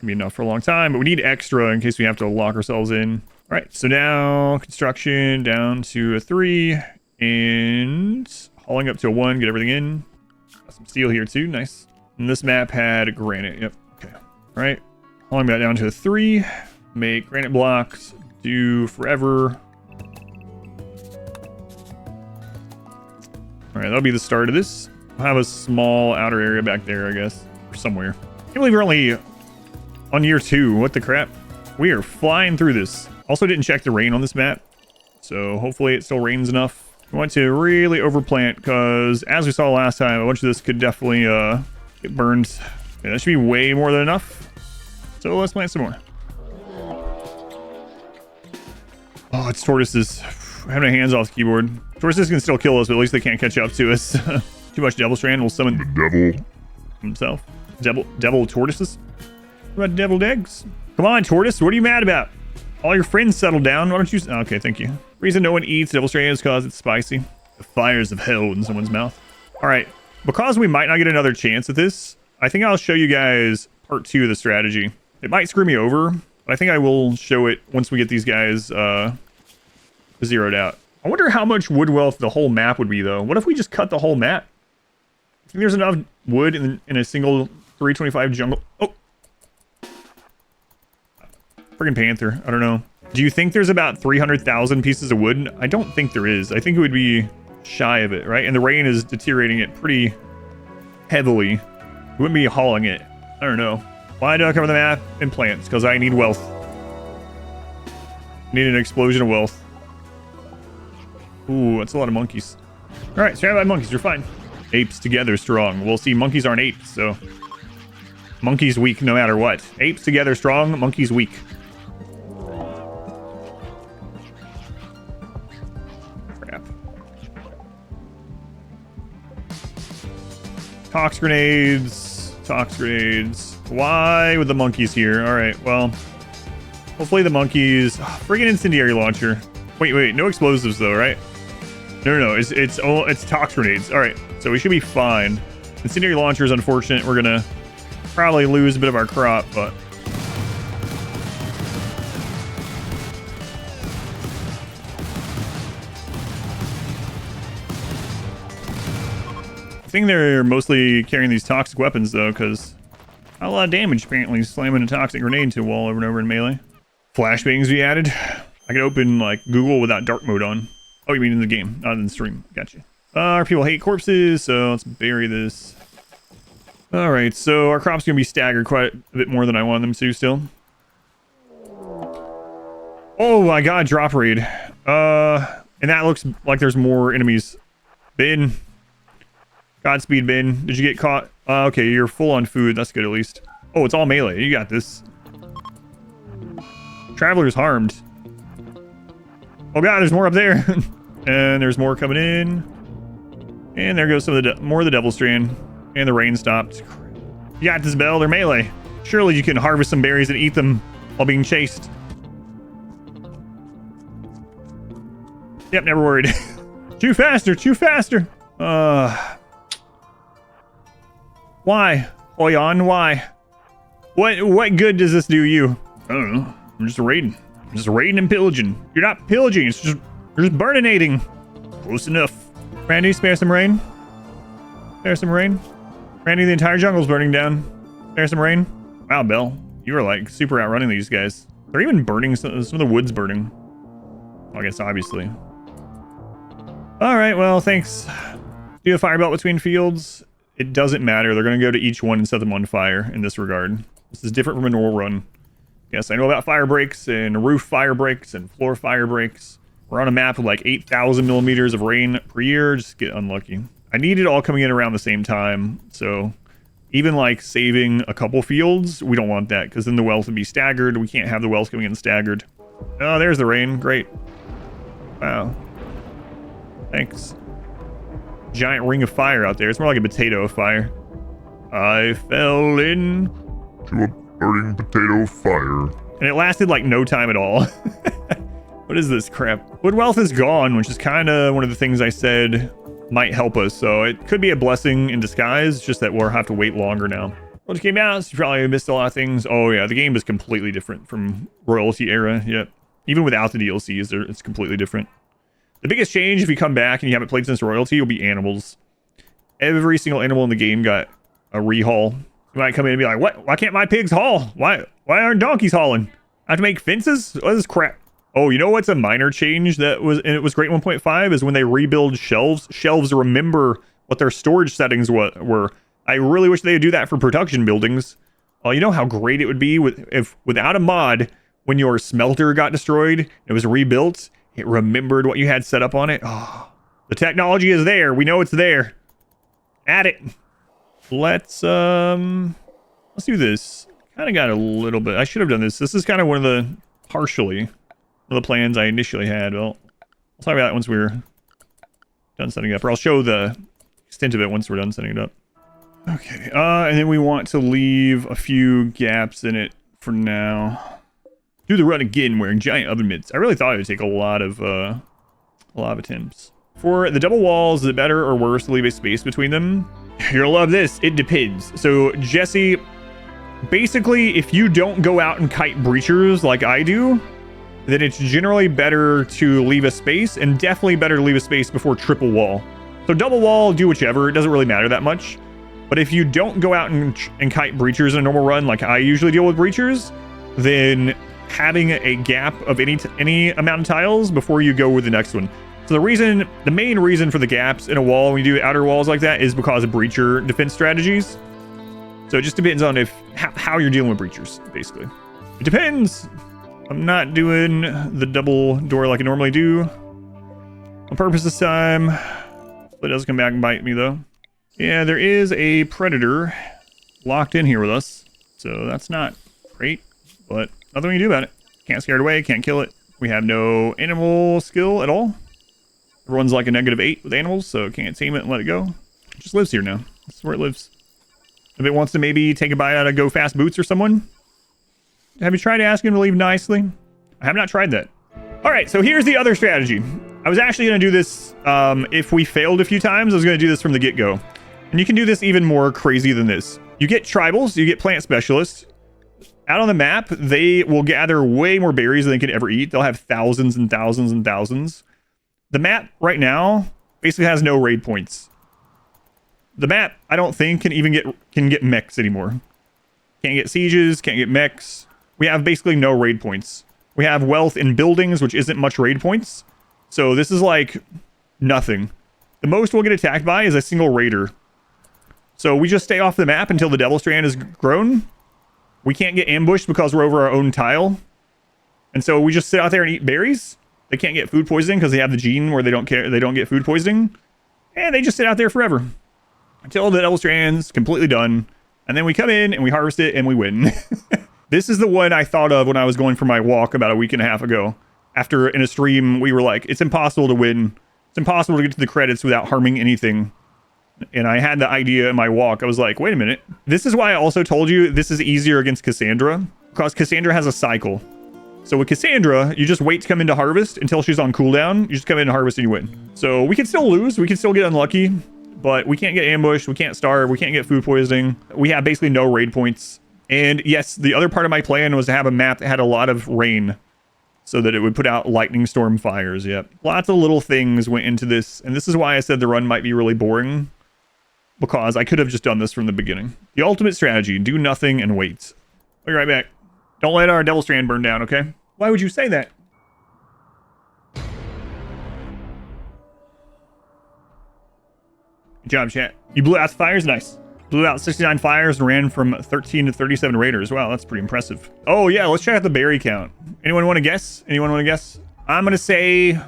Be enough for a long time, but we need extra in case we have to lock ourselves in. All right, so now construction down to a 3 and hauling up to a 1, get everything in. Got some steel here too, nice. And this map had granite, yep, okay. All right, hauling that down to a 3, make granite blocks, do forever. All right, that'll be the start of this. I'll have a small outer area back there, I guess, or somewhere. I can't believe we're only on year 2, what the crap? We are flying through this. Also didn't check the rain on this map, so hopefully it still rains enough. We want to really overplant, because as we saw last time, a bunch of this could definitely get burned. Yeah, that should be way more than enough. So let's plant some more. Oh, it's tortoises. I have my hands off the keyboard. Tortoises can still kill us, but at least they can't catch up to us. Too much devil strand will summon the devil himself. Devil tortoises? What about deviled eggs? Come on, tortoise, what are you mad about? All your friends settled down. Why don't you... Okay, thank you. Reason no one eats devil strand is because it's spicy. The fires of hell in someone's mouth. All right, because we might not get another chance at this, I think I'll show you guys part 2 of the strategy. It might screw me over, but I think I will show it once we get these guys zeroed out. I wonder how much wood wealth the whole map would be, though. What if we just cut the whole map? I think there's enough wood in a single 325 jungle. Oh! Friggin' panther. I don't know. Do you think there's about 300,000 pieces of wood? I don't think there is. I think it would be shy of it, right? And the rain is deteriorating it pretty heavily. We wouldn't be hauling it. I don't know. Why do I cover the map in plants? Because I need wealth. I need an explosion of wealth. Ooh, that's a lot of monkeys. All right, surrounded by monkeys. You're fine. Apes together strong. We'll see. Monkeys aren't apes, so monkeys weak no matter what. Apes together strong. Monkeys weak. Tox grenades. Tox grenades. Why with the monkeys here? All right, well, hopefully the monkeys. Oh, friggin' incendiary launcher. Wait, no explosives though, right? No, it's tox grenades. All right, so we should be fine. Incendiary launcher is unfortunate. We're gonna probably lose a bit of our crop, but I think they're mostly carrying these toxic weapons though, because not a lot of damage apparently slamming a toxic grenade to a wall over and over in melee. Flashbangs we added. I can open like Google without dark mode on. Oh, you mean in the game, not in the stream. Gotcha. Our people hate corpses, so let's bury this. All right, so our crop's gonna be staggered quite a bit more than I want them to still. Oh, I got a drop raid. And that looks like there's more enemies. Ben. Godspeed, Ben. Did you get caught? Okay, you're full on food. That's good at least. Oh, it's all melee. You got this. Traveler's harmed. Oh god, there's more up there. And there's more coming in. And there goes some of the more of the devil strand. And the rain stopped. You got this, Bell. They're melee. Surely you can harvest some berries and eat them while being chased. Yep, never worried. Chew faster, chew faster. Why? Oyan, why? What good does this do you? I don't know. I'm just raiding. I'm just raiding and pillaging. You're not pillaging, it's just you're just burninating. Close enough. Randy, spare some rain. Spare some rain. Randy, the entire jungle's burning down. Spare some rain. Wow, Bell. You are like super outrunning these guys. They're even burning some of the wood's burning. Well, I guess obviously. Alright, well, thanks. Do you have fire belt between fields? It doesn't matter. They're going to go to each one and set them on fire in this regard. This is different from a normal run. Yes, I know about fire breaks and roof fire breaks and floor fire breaks. We're on a map with like 8,000 millimeters of rain per year. Just get unlucky. I need it all coming in around the same time. So even like saving a couple fields, we don't want that because then the wealth would be staggered. We can't have the wealth coming in staggered. Oh, there's the rain. Great. Wow. Thanks. Giant ring of fire out there. It's more like a potato of fire. I fell in to a burning potato fire. And it lasted like no time at all. What is this crap? Wood wealth is gone, which is kind of one of the things I said might help us. So it could be a blessing in disguise, just that we'll have to wait longer now. Well, it came out, so you probably missed a lot of things. Oh yeah, the game is completely different from royalty era. Yep. Even without the DLCs, it's completely different. The biggest change, if you come back and you haven't played since royalty, will be animals. Every single animal in the game got a rehaul. You might come in and be like, what? Why can't my pigs haul? Why aren't donkeys hauling? I have to make fences? What is this crap? Oh, you know what's a minor change that was, and it was great 1.5 is when they rebuild shelves. Shelves remember what their storage settings were. I really wish they would do that for production buildings. Oh, you know how great it would be if without a mod, when your smelter got destroyed, it was rebuilt. It remembered what you had set up on it. Oh, the technology is there. We know it's there. Add it. Let's do this. Kind of got a little bit. I should have done this. This is kind of one of the plans I initially had. Well, I'll talk about that once we're done setting it up, or I'll show the extent of it once we're done setting it up. Okay. And then we want to leave a few gaps in it for now. Do the run again wearing giant oven mitts. I really thought it would take a lot of attempts. For the double walls, is it better or worse to leave a space between them? You're gonna love this. It depends. So Jesse, basically, if you don't go out and kite breachers like I do, then it's generally better to leave a space, and definitely better to leave a space before triple wall. So double wall, do whichever. It doesn't really matter that much. But if you don't go out and kite breachers in a normal run like I usually deal with breachers, then having a gap of any amount of tiles before you go with the next one. So the main reason for the gaps in a wall when you do outer walls like that is because of breacher defense strategies. So it just depends on how you're dealing with breachers, basically. It depends. I'm not doing the double door like I normally do on purpose this time. It does come back and bite me though. Yeah, there is a predator locked in here with us, so that's not great, but nothing we can do about it. Can't scare it away, can't kill it. We have no animal skill at all. Everyone's like a -8 with animals, so can't tame it and let it go. It just lives here now. That's where it lives. If it wants to maybe take a bite out of Go Fast Boots or someone. Have you tried asking to leave nicely? I have not tried that. All right, so here's the other strategy. I was actually going to do this if we failed a few times. I was going to do this from the get-go. And you can do this even more crazy than this. You get tribals, you get plant specialists. Out on the map, they will gather way more berries than they could ever eat. They'll have thousands and thousands and thousands. The map right now basically has no raid points. The map, I don't think, can get mechs anymore. Can't get sieges, can't get mechs. We have basically no raid points. We have wealth in buildings, which isn't much raid points. So this is like nothing. The most we'll get attacked by is a single raider. So we just stay off the map until the Devil Strand is grown. We can't get ambushed because we're over our own tile. And so we just sit out there and eat berries. They can't get food poisoning because they have the gene where they don't get food poisoning. And they just sit out there forever. Until the Devil Strand's completely done. And then we come in and we harvest it and we win. This is the one I thought of when I was going for my walk about a week and a half ago. After in a stream, we were like, it's impossible to win. It's impossible to get to the credits without harming anything. And I had the idea in my walk. I was like, wait a minute. This is why I also told you this is easier against Cassandra. Because Cassandra has a cycle. So with Cassandra, you just wait to come into harvest until she's on cooldown. You just come in and harvest and you win. So we can still lose. We can still get unlucky. But we can't get ambushed. We can't starve. We can't get food poisoning. We have basically no raid points. And yes, the other part of my plan was to have a map that had a lot of rain so that it would put out lightning storm fires. Yep. Lots of little things went into this. And this is why I said the run might be really boring, because I could have just done this from the beginning. The ultimate strategy, do nothing and wait. I'll be right back. Don't let our Devil Strand burn down, okay? Why would you say that? Good job, chat. You blew out fires? Nice. Blew out 69 fires and ran from 13 to 37 raiders. Wow, that's pretty impressive. Oh, yeah, let's check out the berry count. Anyone want to guess? Anyone want to guess? I'm going to say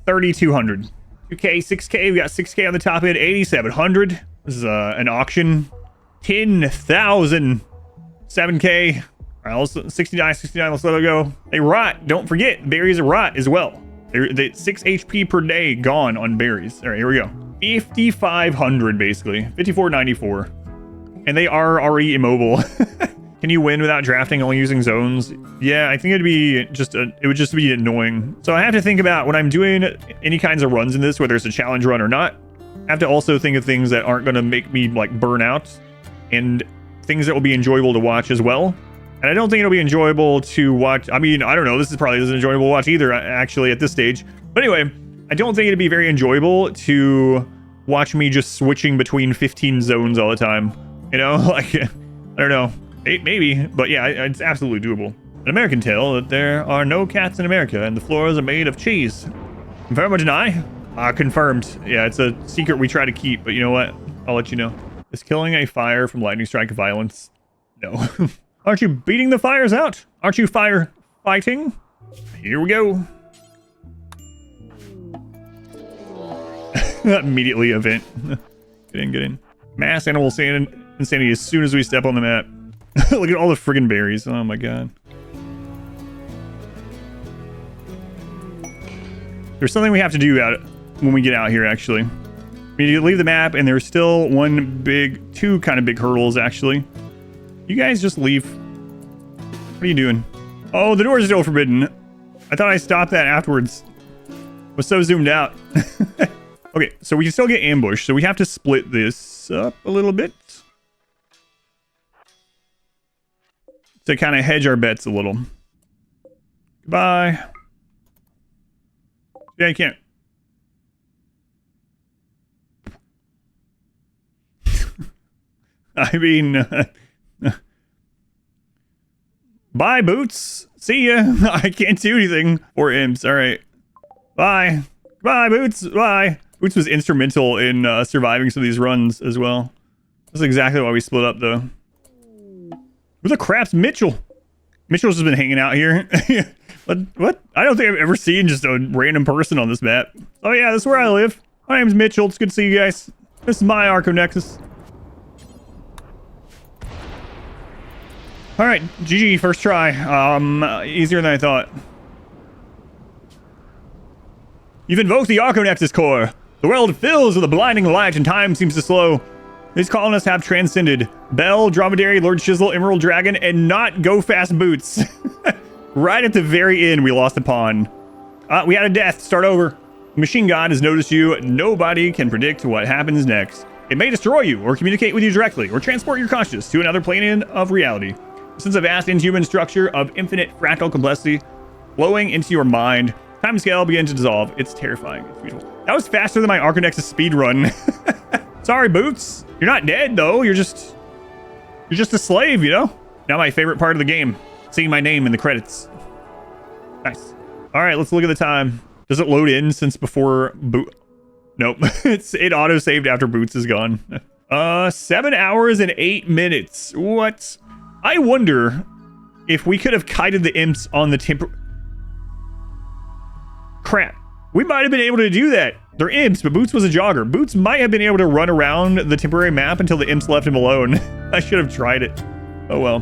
3,200. 2K, 6K. We got 6K on the top end. 8,700. This is an auction. 10,000. 7K. All right, let's 69. Let's let it go. They rot. Don't forget, berries are rot as well. They're 6 HP per day gone on berries. All right, here we go. 5,500 basically. 5,494. And they are already immobile. Can you win without drafting, only using zones? Yeah, I think it'd be it would just be annoying. So I have to think about when I'm doing any kinds of runs in this, whether it's a challenge run or not, I have to also think of things that aren't going to make me like burn out and things that will be enjoyable to watch as well. And I don't think it'll be enjoyable to watch. I mean, I don't know. This is probably isn't enjoyable to watch either, actually, at this stage. But anyway, I don't think it'd be very enjoyable to watch me just switching between 15 zones all the time. You know, like, I don't know. Maybe, but yeah, it's absolutely doable. An American tale that there are no cats in America and the floors are made of cheese. Confirm or deny? Confirmed. Yeah, it's a secret we try to keep, but you know what? I'll let you know. Is killing a fire from lightning strike violence? No. Aren't you beating the fires out? Aren't you fire fighting? Here we go. Immediately event. Get in. Mass animal insanity as soon as we step on the map. Look at all the friggin' berries. Oh my god. There's something we have to do when we get out here, actually. We need to leave the map, and there's still two kind of big hurdles, actually. You guys just leave. What are you doing? Oh, the door is still forbidden. I thought I stopped that afterwards. I was so zoomed out. Okay, so we can still get ambushed, so we have to split this up a little bit to kind of hedge our bets a little. Goodbye. Yeah, you can't. I mean, bye, Boots. See ya. I can't do anything. Or imps. All right. Bye. Bye, Boots. Bye. Boots was instrumental in surviving some of these runs as well. That's exactly why we split up, though. Who the crap's Mitchell? Mitchell's just been hanging out here. What? I don't think I've ever seen just a random person on this map. Oh, yeah, this is where I live. My name's Mitchell. It's good to see you guys. This is my Arco Nexus. All right, GG, first try. Easier than I thought. You've invoked the Arco Nexus core. The world fills with a blinding light and time seems to slow. These colonists have transcended Bell, Dromedary, Lord Shizzle, Emerald Dragon, and not Go Fast Boots. Right at the very end, we lost the pawn. We had a death. Start over. Machine God has noticed you. Nobody can predict what happens next. It may destroy you, or communicate with you directly, or transport your consciousness to another plane of reality. Since a vast inhuman structure of infinite fractal complexity flowing into your mind, time and scale begin to dissolve. It's terrifying. It's beautiful. That was faster than my Arcanexus speed run. Sorry, Boots. You're not dead though. You're just a slave, you know? Now my favorite part of the game, seeing my name in the credits. Nice. All right, let's look at the time. Does it load in since before boot? Nope. It auto-saved after Boots is gone. 7 hours and 8 minutes. What? I wonder if we could have kited the imps on the Crap. We might have been able to do that. They're imps, but Boots was a jogger. Boots might have been able to run around the temporary map until the imps left him alone. I should have tried it. Oh well.